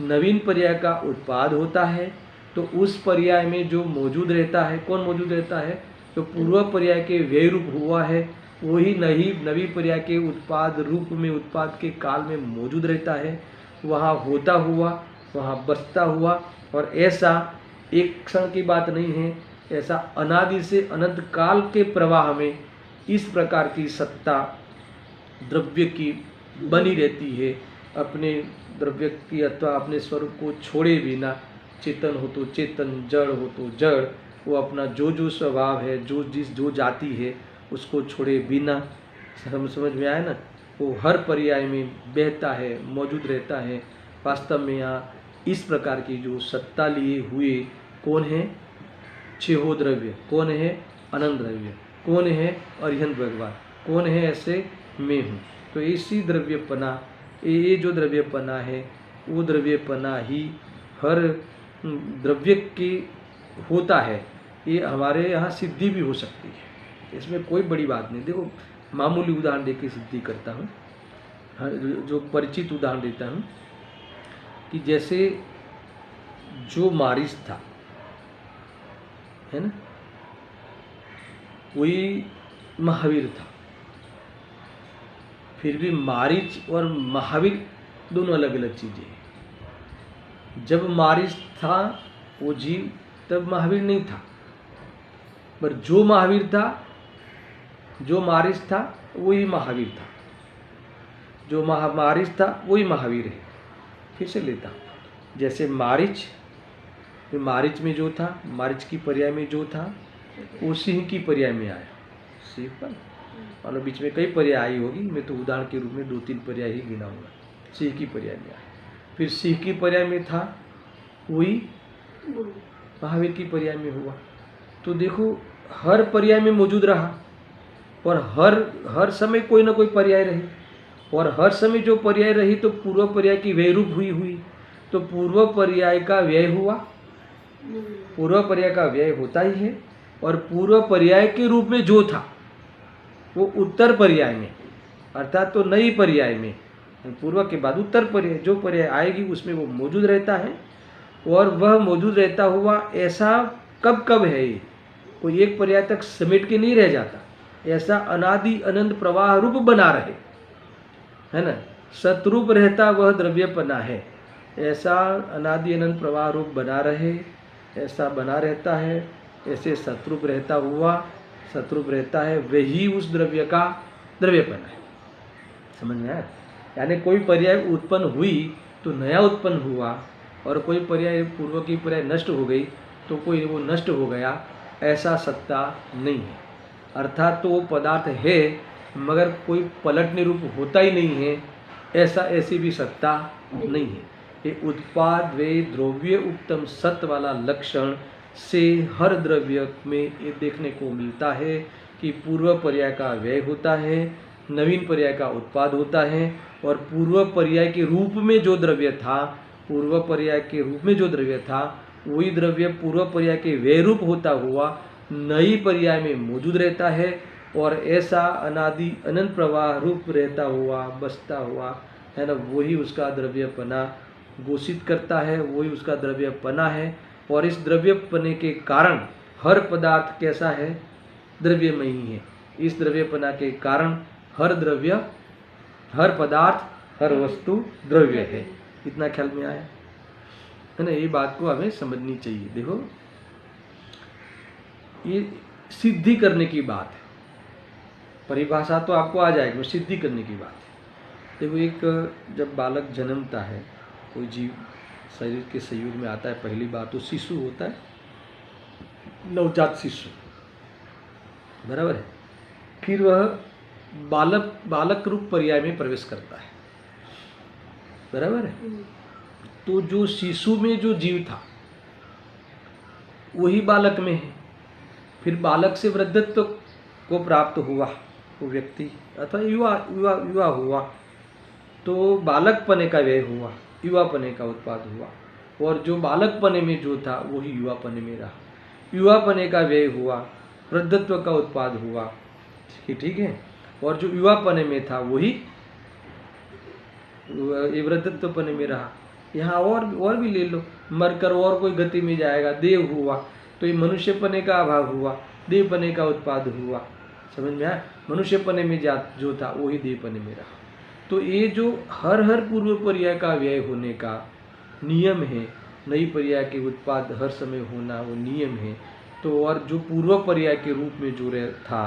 नवीन पर्याय का उत्पाद होता है तो उस पर्याय में जो मौजूद रहता है, कौन मौजूद रहता है, जो पूर्व पर्याय के व्यय रूप हुआ है वही नवी पर्याय के उत्पाद रूप में उत्पाद के काल में मौजूद रहता है, वहाँ होता हुआ, वहाँ बसता हुआ। और ऐसा एक क्षण की बात नहीं है, ऐसा अनादि से अनंत काल के प्रवाह में इस प्रकार की सत्ता द्रव्य की बनी रहती है, अपने द्रव्य की अथवा अपने स्वरूप को छोड़े बिना। चेतन हो तो चेतन, जड़ हो तो जड़, वो अपना जो स्वभाव है, जो जाति है उसको छोड़े बिना। समझ में आया ना, वो हर पर्याय में बहता है, मौजूद रहता है। वास्तव में यहाँ इस प्रकार की जो सत्ता लिए हुए कौन है, छहो द्रव्य, कौन है अनंत द्रव्य, कौन है अरिहंत भगवान, कौन है ऐसे मैं हूँ। तो इसी द्रव्यपना, ये जो द्रव्यपना है वो द्रव्यपना ही हर द्रव्य की होता है। ये हमारे यहाँ सिद्धि भी हो सकती है, इसमें कोई बड़ी बात नहीं। देखो मामूली उदाहरण देके सिद्धि करता हूँ, जो परिचित उदाहरण देता हूँ कि जैसे जो मारिच था है ना, वही महावीर था। फिर भी मारिच और महावीर दोनों अलग अलग चीज़ें हैं। जब मारिच था वो जीव, तब महावीर नहीं था, पर जो महावीर था, जो मारिच था वही महावीर था, जो मारिच था वही महावीर है। फिर से लेता, जैसे मारिच में जो था, मारिच की पर्याय में जो था वो सिंह की पर्याय में आया। सिंह पर मतलब बीच में कई पर्याय आई होगी, मैं तो उदाहरण के रूप में 2-3 पर्याय ही गिनाऊंगा। सिंह की पर्याय में आया, फिर सिंह की पर्याय में था वही महावीर की पर्याय में हुआ। तो देखो हर पर्याय में मौजूद रहा, और हर समय कोई ना कोई पर्याय रही, और हर समय जो पर्याय रही तो पूर्व पर्याय की व्यय रूप हुई। तो पूर्व पर्याय का व्यय हुआ, पूर्व पर्याय का व्यय होता ही है, और पूर्व पर्याय के रूप में जो था वो उत्तर पर्याय में, अर्थात तो नई पर्याय में, पूर्व के बाद उत्तर पर्याय जो पर्याय आएगी उसमें वो मौजूद रहता है। और वह मौजूद रहता हुआ ऐसा कब है, ये कोई एक पर्याय तक समेट के नहीं रह जाता, ऐसा अनादि अनंत प्रवाह रूप बना रहे, है ना। सतरूप रहता वह द्रव्यपना है, ऐसा अनादि अनंत प्रवाह रूप बना रहे, ऐसा बना रहता है, ऐसे सतरूप रहता हुआ सतरूप रहता है, वही उस द्रव्य का द्रव्यपना है। समझ में आया? यानी कोई पर्याय उत्पन्न हुई तो नया उत्पन्न हुआ, और कोई पर्याय पूर्व की पर्याय नष्ट हो गई तो कोई वो नष्ट हो गया, ऐसा सत्ता नहीं है। अर्थात तो वो पदार्थ है मगर कोई पलटने रूप होता ही नहीं है, ऐसी भी सत्ता नहीं है। ये उत्पाद वे द्रव्य उत्तम सत्य वाला लक्षण से हर द्रव्य में ये देखने को मिलता है कि पूर्व पर्याय का व्यय होता है, नवीन पर्याय का उत्पाद होता है, और पूर्व पर्याय के रूप में जो द्रव्य था, पूर्व पर्याय के रूप में जो द्रव्य था वही द्रव्य पूर्व पर्याय के व्यय रूप होता हुआ नई पर्याय में मौजूद रहता है, और ऐसा अनादि अनंत प्रवाह रूप रहता हुआ बसता हुआ है ना, वही उसका द्रव्यपना घोषित करता है, वही उसका द्रव्यपना है। और इस द्रव्यपने के कारण हर पदार्थ कैसा है, द्रव्यमयी है। इस द्रव्यपना के कारण हर द्रव्य, हर पदार्थ, हर वस्तु द्रव्य है। इतना ख्याल में आया है ना। ये बात को हमें समझनी चाहिए। देखो ये सिद्धि करने की बात है, परिभाषा तो आपको आ जाएगी, सिद्धि करने की बात है। देखो एक जब बालक जन्मता है, कोई जीव शरीर के संयोग में आता है, पहली बार तो शिशु होता है, नवजात शिशु, बराबर है। फिर वह बालक रूप पर्याय में प्रवेश करता है, बराबर है। तो जो शिशु में जो जीव था वही बालक में है। फिर बालक से वृद्धत्व को प्राप्त हुआ वो व्यक्ति, अथवा युवा हुआ, तो बालकपने का व्यय हुआ, युवापने का उत्पाद हुआ, और जो बालकपने में जो था वही युवापने में रहा, युवापने का व्यय हुआ, वृद्धत्व का उत्पाद हुआ, ठीक है। और जो युवापने में था वही वृद्धत्वपने में रहा। यहाँ और भी ले लो, मरकर और कोई गति में जाएगा, देव हुआ, तो ये मनुष्यपने का अभाव हुआ, देवपने का उत्पाद हुआ। समझ में आया, मनुष्यपने में जो था वही देवपने में रहा। तो ये जो हर पूर्व पर्याय का व्यय होने का नियम है, नई पर्याय के उत्पाद हर समय होना वो नियम है। तो और जो पूर्व पर्याय के रूप में जो था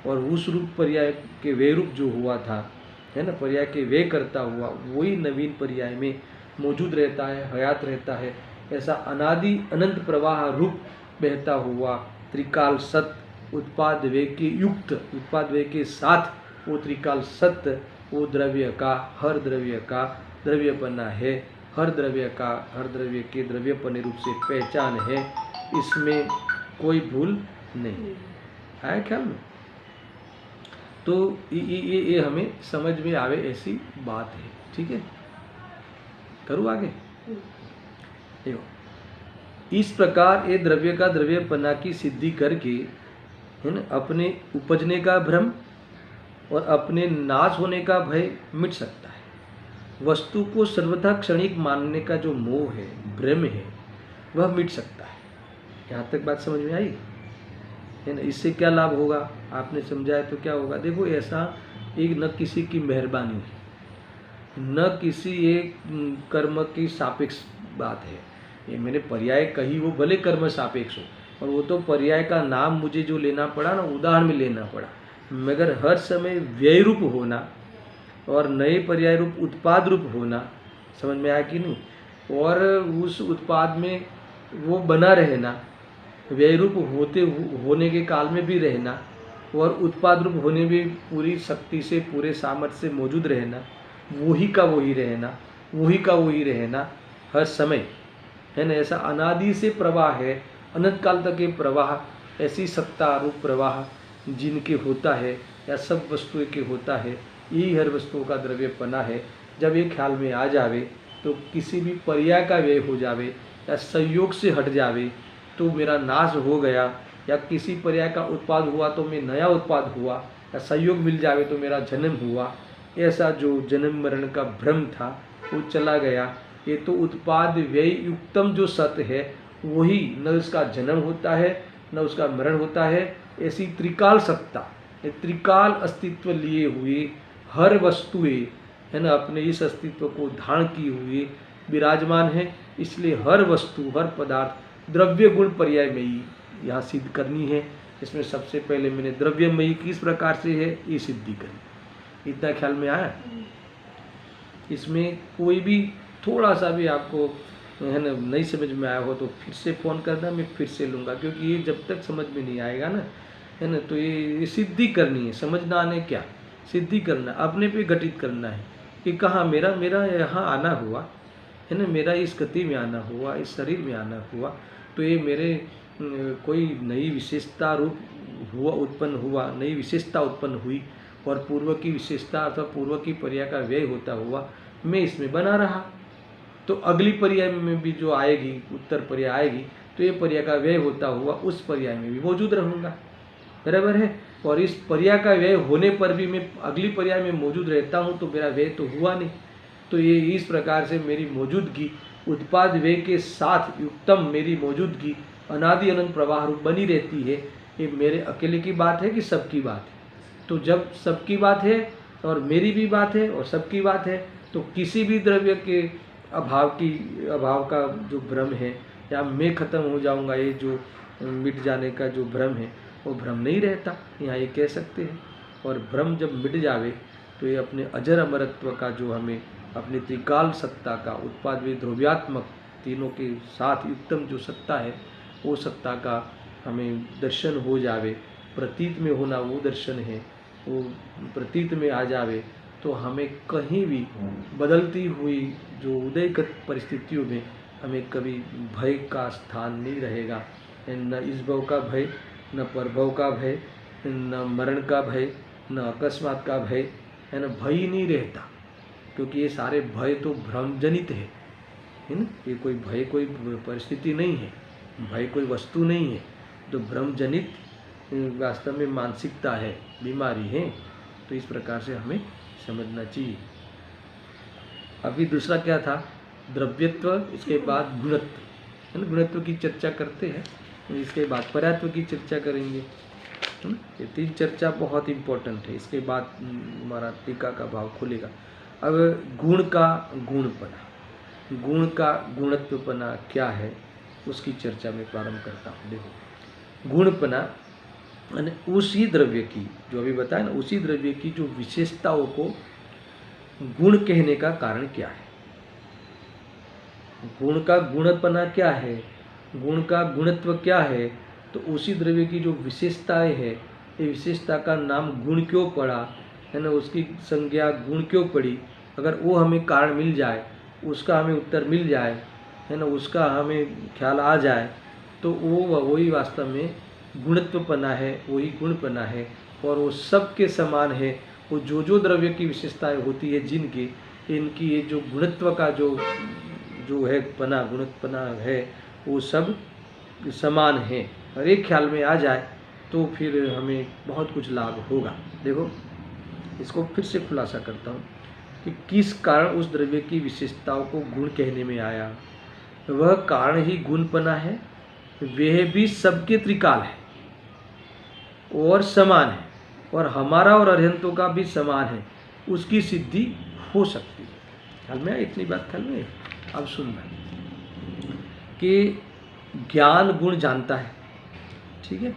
और उस रूप पर्याय के व्यय रूप जो हुआ था, है ना, पर्याय के व्यय करता हुआ वही नवीन पर्याय में मौजूद रहता है, हयात रहता है। ऐसा अनादि अनंत प्रवाह रूप बहता हुआ त्रिकाल सत्य उत्पाद व्यय के युक्त, उत्पाद व्यय के साथ वो त्रिकाल सत्य, वो द्रव्य का, हर द्रव्य का द्रव्यपना है, हर द्रव्य का हर द्रव्य के द्रव्यपने रूप से पहचान है। इसमें कोई भूल नहीं है, ख्याल में। तो ये हमें समझ में आवे ऐसी बात है, ठीक है। करूँ आगे, देखो इस प्रकार ये द्रव्य का द्रव्यपना की सिद्धि करके, है ना, अपने उपजने का भ्रम और अपने नाश होने का भय मिट सकता है। वस्तु को सर्वथा क्षणिक मानने का जो मोह है, भ्रम है, वह मिट सकता है। यहाँ तक बात समझ में आई है ना। इससे क्या लाभ होगा, आपने समझाया तो क्या होगा। देखो ऐसा एक न किसी की मेहरबानी है, न किसी एक कर्म की सापेक्ष बात है। ये मैंने पर्याय कही, वो भले कर्म सापेक्ष हो, और वो तो पर्याय का नाम मुझे जो लेना पड़ा ना, उदाहरण में लेना पड़ा, मगर हर समय व्यय रूप होना और नए पर्याय रूप उत्पाद रूप होना, समझ में आया कि नहीं। और उस उत्पाद में वो बना रहना, व्यय रूप होने के काल में भी रहना, और उत्पाद रूप होने में पूरी शक्ति से, पूरे सामर्थ्य से मौजूद रहना, वही का वही रहना, वही का वही रहना हर समय, है ना। ऐसा अनादि से प्रवाह है, अनंत काल तक के प्रवाह, ऐसी सत्ता रूप प्रवाह जिनके होता है या सब वस्तुओं के होता है, यही हर वस्तुओं का द्रव्यपना है। जब ये ख्याल में आ जावे तो किसी भी पर्याय का व्यय हो जावे या संयोग से हट जावे तो मेरा नाश हो गया, या किसी पर्याय का उत्पाद हुआ तो मैं नया उत्पाद हुआ, या संयोग मिल जावे तो मेरा जन्म हुआ, ऐसा जो जन्म मरण का भ्रम था वो चला गया। ये तो उत्पाद व्यय युक्तम जो सत्य है वही, न उसका जन्म होता है न उसका मरण होता है। ऐसी त्रिकाल सत्ता, त्रिकाल अस्तित्व लिए हुए हर वस्तुएं, है ना, अपने इस अस्तित्व को धारण किए हुए विराजमान है। इसलिए हर वस्तु, हर पदार्थ द्रव्य गुण पर्यायमयी यहाँ सिद्ध करनी है। इसमें सबसे पहले मैंने द्रव्यमयी किस प्रकार से है ये सिद्धि करी। इतना ख्याल में आया। इसमें कोई भी थोड़ा सा भी आपको है ना नहीं समझ में आया हो तो फिर से फ़ोन करना, मैं फिर से लूँगा, क्योंकि ये जब तक समझ में नहीं आएगा ना, है ना, तो ये सिद्धि करनी है। समझना आने क्या, सिद्धि करना, अपने पे घटित करना है कि कहाँ मेरा मेरा यहाँ आना हुआ, है ना, मेरा इस गति में आना हुआ, इस शरीर में आना हुआ, तो ये मेरे कोई नई विशेषता रूप हुआ, उत्पन्न हुआ, नई विशेषता उत्पन्न हुई, और पूर्व की विशेषता अथवा पूर्व की पर्याय का व्यय होता हुआ मैं इसमें बना रहा, तो अगली पर्याय में भी जो आएगी, उत्तर पर्याय आएगी, तो ये पर्याय का व्यय होता हुआ उस पर्याय में भी मौजूद रहूँगा, बराबर है। और इस पर्याय का व्यय होने पर भी मैं अगली पर्याय में मौजूद रहता हूँ, तो मेरा व्यय तो हुआ नहीं। तो ये इस प्रकार से मेरी मौजूदगी उत्पाद व्यय के साथ युक्तम मेरी मौजूदगी अनादि अनंत प्रवाह रूप बनी रहती है। ये मेरे अकेले की बात है कि सबकी बात है? तो जब सबकी बात है और मेरी भी बात है और सबकी बात है, तो किसी भी द्रव्य के अभाव का जो भ्रम है, या मैं खत्म हो जाऊंगा, ये जो मिट जाने का जो भ्रम है, वो भ्रम नहीं रहता, यहाँ ये कह सकते हैं। और भ्रम जब मिट जावे तो ये अपने अजर अमरत्व का जो हमें अपनी त्रिकाल सत्ता का उत्पाद व ध्रुव्यात्मक तीनों के साथ युक्तम जो सत्ता है, वो सत्ता का हमें दर्शन हो जावे, प्रतीत में होना वो दर्शन है, वो प्रतीत में आ जावे, तो हमें कहीं भी बदलती हुई जो उदयगत परिस्थितियों में हमें कभी भय का स्थान नहीं रहेगा। न इस भव का भय, न परभव का भय, न मरण का भय, न अकस्मात का भय, है ना, भय ही नहीं रहता, क्योंकि ये सारे भय तो भ्रमजनित है ना। ये कोई भय कोई परिस्थिति नहीं है, भय कोई वस्तु नहीं है, तो भ्रमजनित वास्तव में मानसिकता है, बीमारी है। तो इस प्रकार से हमें समझना चाहिए। अभी दूसरा क्या था, द्रव्यत्व, इसके बाद गुणत्व, है ना, गुणत्व की चर्चा करते हैं, इसके बाद पर्यात्व की चर्चा करेंगे, है ना। ये तीन चर्चा बहुत इम्पोर्टेंट है, इसके बाद हमारा टीका का भाव खुलेगा। अब गुण का गुणपना, गुण का गुणत्वपना क्या है, उसकी चर्चा में प्रारंभ करता हूँ। देखो, गुणपना यानी उसी द्रव्य की, जो अभी बताया ना, उसी द्रव्य की जो विशेषताओं को गुण कहने का कारण क्या है। गुण का गुणपना क्या है, गुण का गुणत्व क्या है, तो उसी द्रव्य की जो विशेषताएं है, ये विशेषता का नाम गुण क्यों पड़ा, है ना, उसकी संज्ञा गुण क्यों पड़ी, अगर वो हमें कारण मिल जाए, उसका हमें उत्तर मिल जाए, है ना, उसका हमें ख्याल आ जाए, तो वो वही वास्तव में गुणत्वपना है, वही गुणपना है। और वो सबके समान है। वो जो द्रव्य की विशेषताएं होती है जिनकी, इनकी ये जो गुणत्व का जो है पना, गुणत्वपना है, वो सब समान है। और एक ख्याल में आ जाए तो फिर हमें बहुत कुछ लाभ होगा। देखो, इसको फिर से खुलासा करता हूँ कि किस कारण उस द्रव्य की विशेषताओं को गुण कहने में आया। वह कारण ही गुणपना है, वह भी सबके त्रिकाल है और समान है, और हमारा और अरिहंतों का भी समान है, उसकी सिद्धि हो सकती है। ख्याल में इतनी बात ख्याल में। अब सुनना कि ज्ञान गुण जानता है, ठीक है,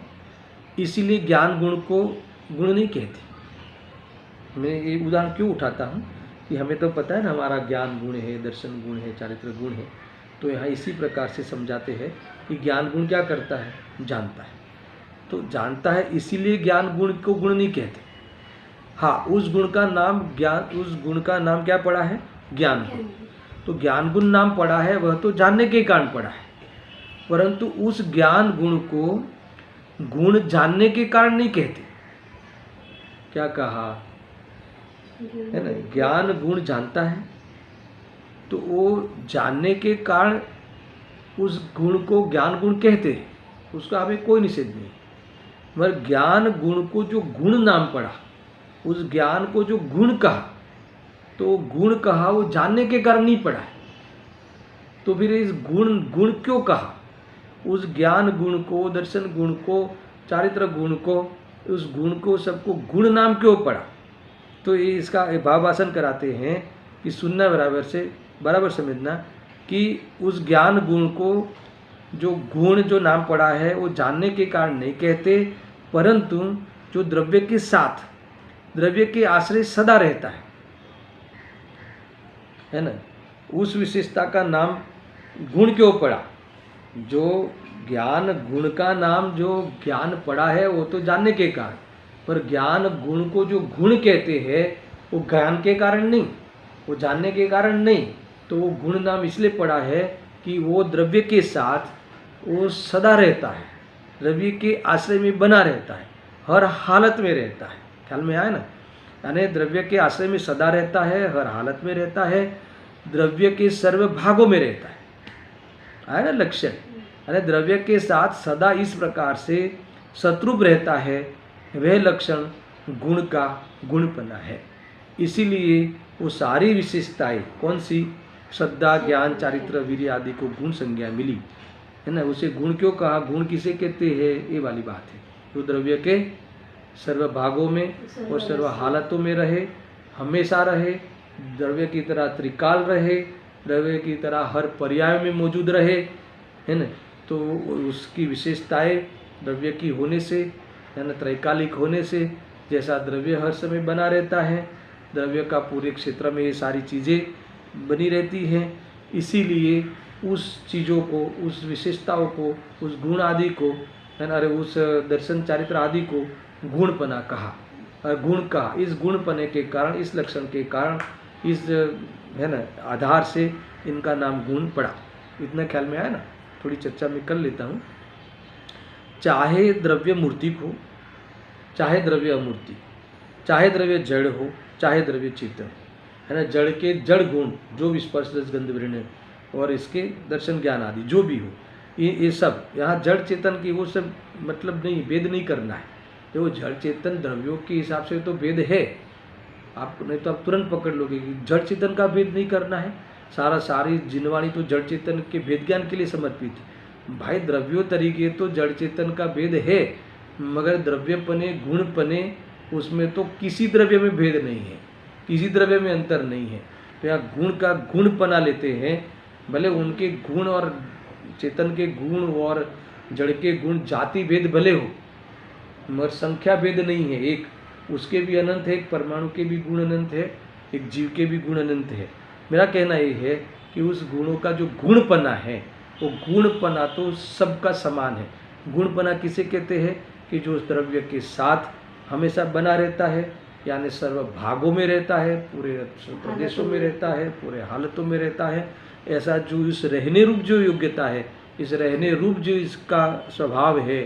इसीलिए ज्ञान गुण को गुण नहीं कहते। मैं ये उदाहरण क्यों उठाता हूँ कि हमें तो पता है ना, हमारा ज्ञान गुण है, दर्शन गुण है, चारित्र गुण है, तो यहाँ इसी प्रकार से समझाते हैं कि ज्ञान गुण क्या करता है, जानता है। तो जानता है इसीलिए ज्ञान गुण को गुण नहीं कहते। हाँ, उस गुण का नाम उस गुण का नाम क्या पड़ा है, ज्ञान गुण। तो ज्ञान गुण नाम पड़ा है, वह तो जानने के कारण पड़ा है, परंतु उस ज्ञान गुण को गुण जानने के कारण नहीं कहते। क्या कहा है ना, ज्ञान गुण जानता है, तो वो जानने के कारण उस गुण को ज्ञान गुण कहते हैं, उसका हमें कोई निषेध नहीं। मगर ज्ञान गुण को जो गुण नाम पड़ा, उस ज्ञान को जो गुण कहा, तो गुण कहा वो जानने के कारण नहीं पड़ा है। तो फिर इस गुण क्यों कहा, उस ज्ञान गुण को, दर्शन गुण को, चारित्र गुण को, उस गुण को सबको गुण नाम क्यों पड़ा। तो ये इसका भावासन कराते हैं कि सुनना बराबर समझना कि उस ज्ञान गुण को जो गुण जो नाम पड़ा है वो जानने के कारण नहीं कहते, परंतु जो द्रव्य के साथ, द्रव्य के आश्रय सदा रहता है ना, उस विशेषता का नाम गुण क्यों पड़ा? जो ज्ञान गुण का नाम जो ज्ञान पड़ा है वो तो जानने के कारण, पर ज्ञान गुण को जो गुण कहते हैं वो ज्ञान के कारण नहीं, वो जानने के कारण नहीं। तो वो गुण नाम इसलिए पड़ा है कि वो द्रव्य के साथ वो सदा रहता है, द्रव्य के आश्रय में बना रहता है, हर हालत में रहता है। ख्याल में आया ना? यानी द्रव्य के आश्रय में सदा रहता है, हर हालत में रहता है, द्रव्य के सर्व भागों में रहता है। आया ना लक्षण? यानी द्रव्य के साथ सदा इस प्रकार से शत्रुप रहता है, वह लक्षण गुण का गुणपना है। इसीलिए वो सारी विशेषताएं कौन सी? श्रद्धा, ज्ञान, चारित्र, वीर्य आदि को गुण संज्ञा मिली है ना। उसे गुण क्यों कहा? गुण किसे कहते हैं? ये वाली बात है। तो द्रव्य के सर्व भागों में और सर्व हालतों में रहे, हमेशा रहे, द्रव्य की तरह त्रिकाल रहे, द्रव्य की तरह हर पर्याय में मौजूद रहे, है ना। तो उसकी विशेषताएं द्रव्य की होने से, है ना, त्रैकालिक होने से, जैसा द्रव्य हर समय बना रहता है, द्रव्य का पूरे क्षेत्र में ये सारी चीज़ें बनी रहती हैं। इसीलिए उस चीज़ों को, उस विशेषताओं को, उस गुण आदि को, है ना, उस दर्शन चारित्र आदि को गुणपना कहा। और गुण कहा इस गुणपने के कारण, इस लक्षण के कारण, इस है ना आधार से इनका नाम गुण पड़ा। इतना ख्याल में आया ना? थोड़ी चर्चा में कर लेता हूँ। चाहे द्रव्य मूर्तिक हो, चाहे द्रव्य अमूर्तिक, चाहे द्रव्य जड़ हो, चाहे द्रव्य चेतन, है ना। जड़ के जड़ गुण जो भी स्पर्श रस गंध वर्ण और इसके दर्शन ज्ञान आदि जो भी हो, ये सब यहाँ जड़ चेतन की वो सब मतलब नहीं, भेद नहीं करना है। देखो जड़ चेतन द्रव्यों के हिसाब से तो भेद है, आप नहीं तो आप तुरंत पकड़ लोगे कि जड़ चेतन का भेद नहीं करना है। सारी जिनवाणी तो जड़ चेतन के भेद ज्ञान के लिए समर्पित है। भाई द्रव्यों तरीके तो जड़ चेतन का भेद है, मगर द्रव्यपने गुणपने उसमें तो किसी द्रव्य में भेद नहीं है, किसी द्रव्य में अंतर नहीं है। तो यहाँ गुण का गुणपना लेते हैं, भले उनके गुण और चेतन के गुण और जड़ के गुण जाति भेद भले हो, मगर संख्या भेद नहीं है। एक उसके भी अनंत है, एक परमाणु के भी गुण अनंत है, एक जीव के भी गुण अनंत है। मेरा कहना ये है कि उस गुणों का जो गुणपना है, वो गुणपना तो सबका समान है। गुणपना किसे कहते हैं? कि जो उस द्रव्य के साथ हमेशा बना रहता है, यानी सर्व भागों में रहता है, पूरे प्रदेशों में रहता है, पूरे हालतों में रहता है। ऐसा जो इस रहने रूप जो योग्यता है, इस रहने रूप जो इसका स्वभाव है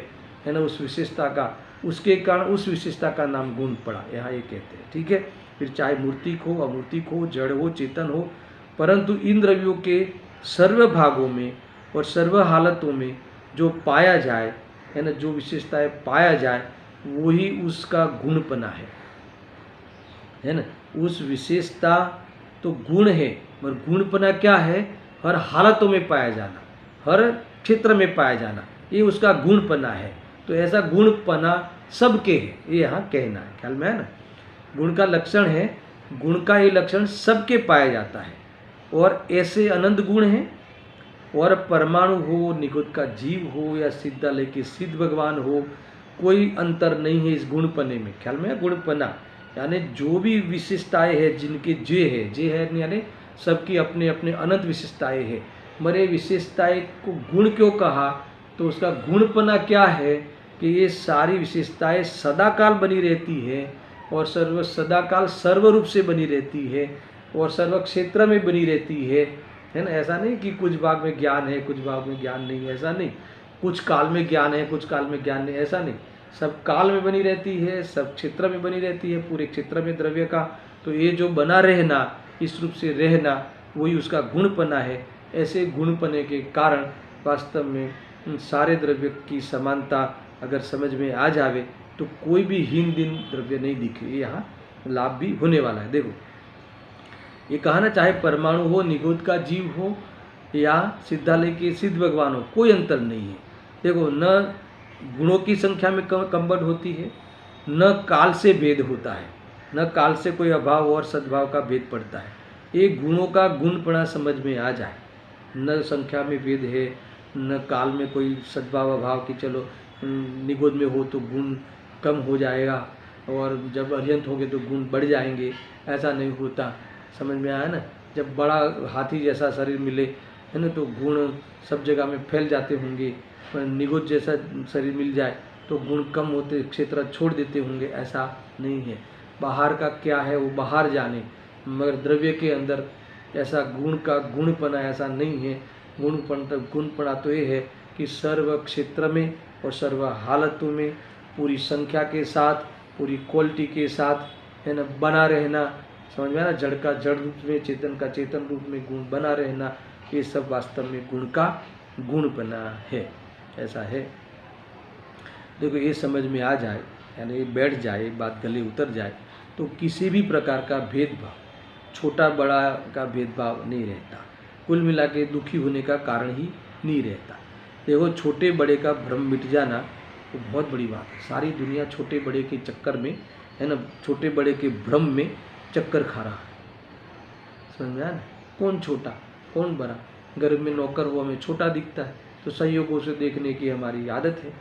ना, उस विशेषता का, उसके कारण उस विशेषता का नाम गुण पड़ा, यहाँ ये कहते हैं। ठीक है। फिर चाहे मूर्तिक हो, अमूर्तिक हो, जड़ हो, चेतन हो, परंतु इन द्रव्यों के सर्व भागों में और सर्व हालतों में जो पाया जाए, है ना, जो विशेषताएं पाया जाए, वही उसका गुणपना है ना। उस विशेषता तो गुण है, मगर गुणपना क्या है? हर हालतों में पाया जाना, हर क्षेत्र में पाया जाना, ये उसका गुणपना है। तो ऐसा गुणपना सबके है, ये यहाँ कहना है। ख्याल में है ना? गुण का लक्षण है, गुण का ये लक्षण सबके पाया जाता है, और ऐसे अनंत गुण हैं। और परमाणु हो, निगुत का जीव हो, या सिद्धालय के सिद्ध भगवान हो, कोई अंतर नहीं है इस गुणपने में। ख्याल में है? गुणपना यानी जो भी विशेषताएं हैं जिनके जे है यानी सबकी अपने अपने अनंत विशेषताएं हैं। मरे विशेषताएं को गुण क्यों कहा? तो उसका गुणपना क्या है कि ये सारी विशेषताएं सदाकाल बनी रहती है, और सदाकाल सर्वरूप से बनी रहती है, और सर्व क्षेत्र में बनी रहती है ना। ऐसा नहीं कि कुछ भाग में ज्ञान है, कुछ भाग में ज्ञान नहीं, ऐसा नहीं। कुछ काल में ज्ञान है, कुछ काल में ज्ञान नहीं, ऐसा नहीं। सब काल में बनी रहती है, सब क्षेत्र में बनी रहती है, पूरे क्षेत्र में द्रव्य का। तो ये जो बना रहना, इस रूप से रहना, वही उसका गुणपना है। ऐसे गुणपने के कारण वास्तव में सारे द्रव्य की समानता अगर समझ में आ जावे तो कोई भी हीन दिन द्रव्य नहीं दिखे। ये यहाँ लाभ भी होने वाला है। देखो ये कहा ना, चाहे परमाणु हो, निगोद का जीव हो, या सिद्धालय के सिद्ध भगवान हो, कोई अंतर नहीं है। देखो न गुणों की संख्या में कम-बढ़ होती है, न काल से भेद होता है, न काल से कोई अभाव और सद्भाव का भेद पड़ता है। ये गुणों का गुणपना समझ में आ जाए, न संख्या में भेद है, न काल में कोई सद्भाव अभाव की चलो निगोद में हो तो गुण कम हो जाएगा, और जब अर्यंत होंगे तो गुण बढ़ जाएंगे, ऐसा नहीं होता। समझ में आया ना? जब बड़ा हाथी जैसा शरीर मिले है ना, तो गुण सब जगह में फैल जाते होंगे। पर निगुज जैसा शरीर मिल जाए तो गुण कम होते, क्षेत्र छोड़ देते होंगे, ऐसा नहीं है। बाहर का क्या है वो बाहर जाने, मगर द्रव्य के अंदर ऐसा गुण का गुणपना ऐसा नहीं है। गुणपना तो ये है कि सर्व क्षेत्र में और सर्व हालतों में पूरी संख्या के साथ, पूरी क्वालिटी के साथ, है ना, बना रहना। समझ में ना, जड़ का जड़ रूप में, चेतन का चेतन रूप में गुण बना रहना, ये सब वास्तव में गुण का गुणपना है। ऐसा है। देखो, ये समझ में आ जाए, यानी बैठ जाए, बात गले उतर जाए, तो किसी भी प्रकार का भेदभाव, छोटा बड़ा का भेदभाव नहीं रहता। कुल मिला के दुखी होने का कारण ही नहीं रहता। देखो, छोटे बड़े का भ्रम मिट जाना तो बहुत बड़ी बात है। सारी दुनिया छोटे बड़े के चक्कर में, है ना, छोटे बड़े के भ्रम में चक्कर खा रहा है। समझ में आया ना, कौन छोटा कौन बड़ा। घर में नौकर वो हमें छोटा दिखता है, तो संयोगों से देखने की हमारी आदत है,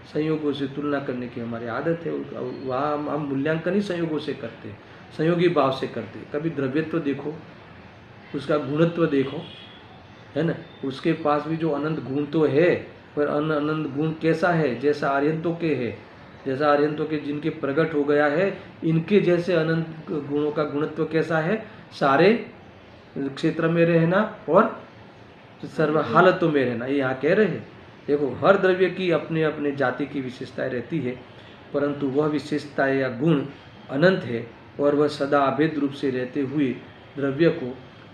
संयोगों से तुलना करने की हमारी आदत है। वहाँ हम मूल्यांकन ही संयोगों से करते हैं, संयोगी भाव से करते हैं। कभी द्रव्यत्व देखो, उसका गुणत्व देखो, है ना, उसके पास भी जो अनंत गुण तो है, पर अनंत गुण कैसा है, जैसा आर्यंतों के है, जैसा आर्यंतों के जिनके प्रकट हो गया है, इनके जैसे अनंत गुणों का गुणत्व कैसा है, सारे क्षेत्र में रहना और सर्व हालतों में रहना, ये यहाँ कह रहे हैं। देखो, हर द्रव्य की अपने अपने जाति की विशेषताएं रहती है, परंतु वह विशेषताएं या गुण अनंत है और वह सदा अभेद रूप से रहते हुए द्रव्य को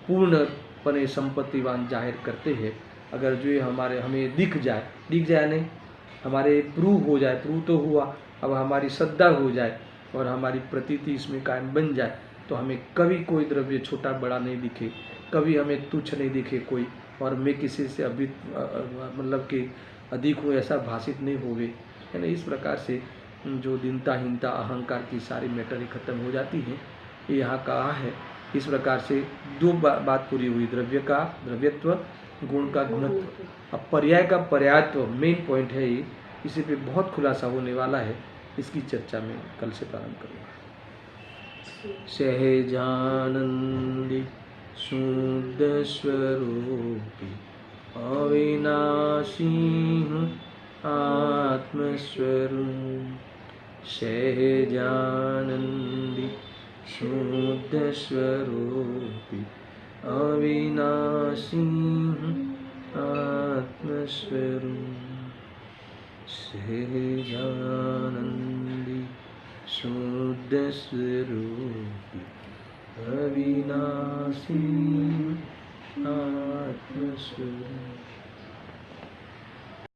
पूर्णपने संपत्तिवान जाहिर करते हैं। अगर जो हमें दिख जाए नहीं, हमारे प्रूव हो जाए, प्रूव तो हुआ, अब हमारी श्रद्धा हो जाए और हमारी प्रतीति इसमें कायम बन जाए, तो हमें कभी कोई द्रव्य छोटा बड़ा नहीं दिखे, कभी हमें तुच्छ नहीं दिखे कोई, और मैं किसी से अभी मतलब कि अधिक हूँ ऐसा भाषित नहीं होवे, है ना। इस प्रकार से जो दीनता अहंकार की सारी मैटर ही खत्म हो जाती है। ये यहाँ कहा है। इस प्रकार से दो बात पूरी हुई, द्रव्य का द्रव्यत्व, गुण का गुणत्व। अब पर्याय का पर्यायत्व मेन पॉइंट है ये, इसी पे बहुत खुलासा होने वाला है। इसकी चर्चा में कल से प्रारंभ करूँगा। सहजानंदी शुद्ध स्वरूपी अविनाशी आत्मस्वरूप, सहजानंदी शुद्ध स्वरूपी अविनाशी आत्मस्वरूप, सहजानंदी शुद्ध स्वरूपी अविनाशी आत्मस्वरूप।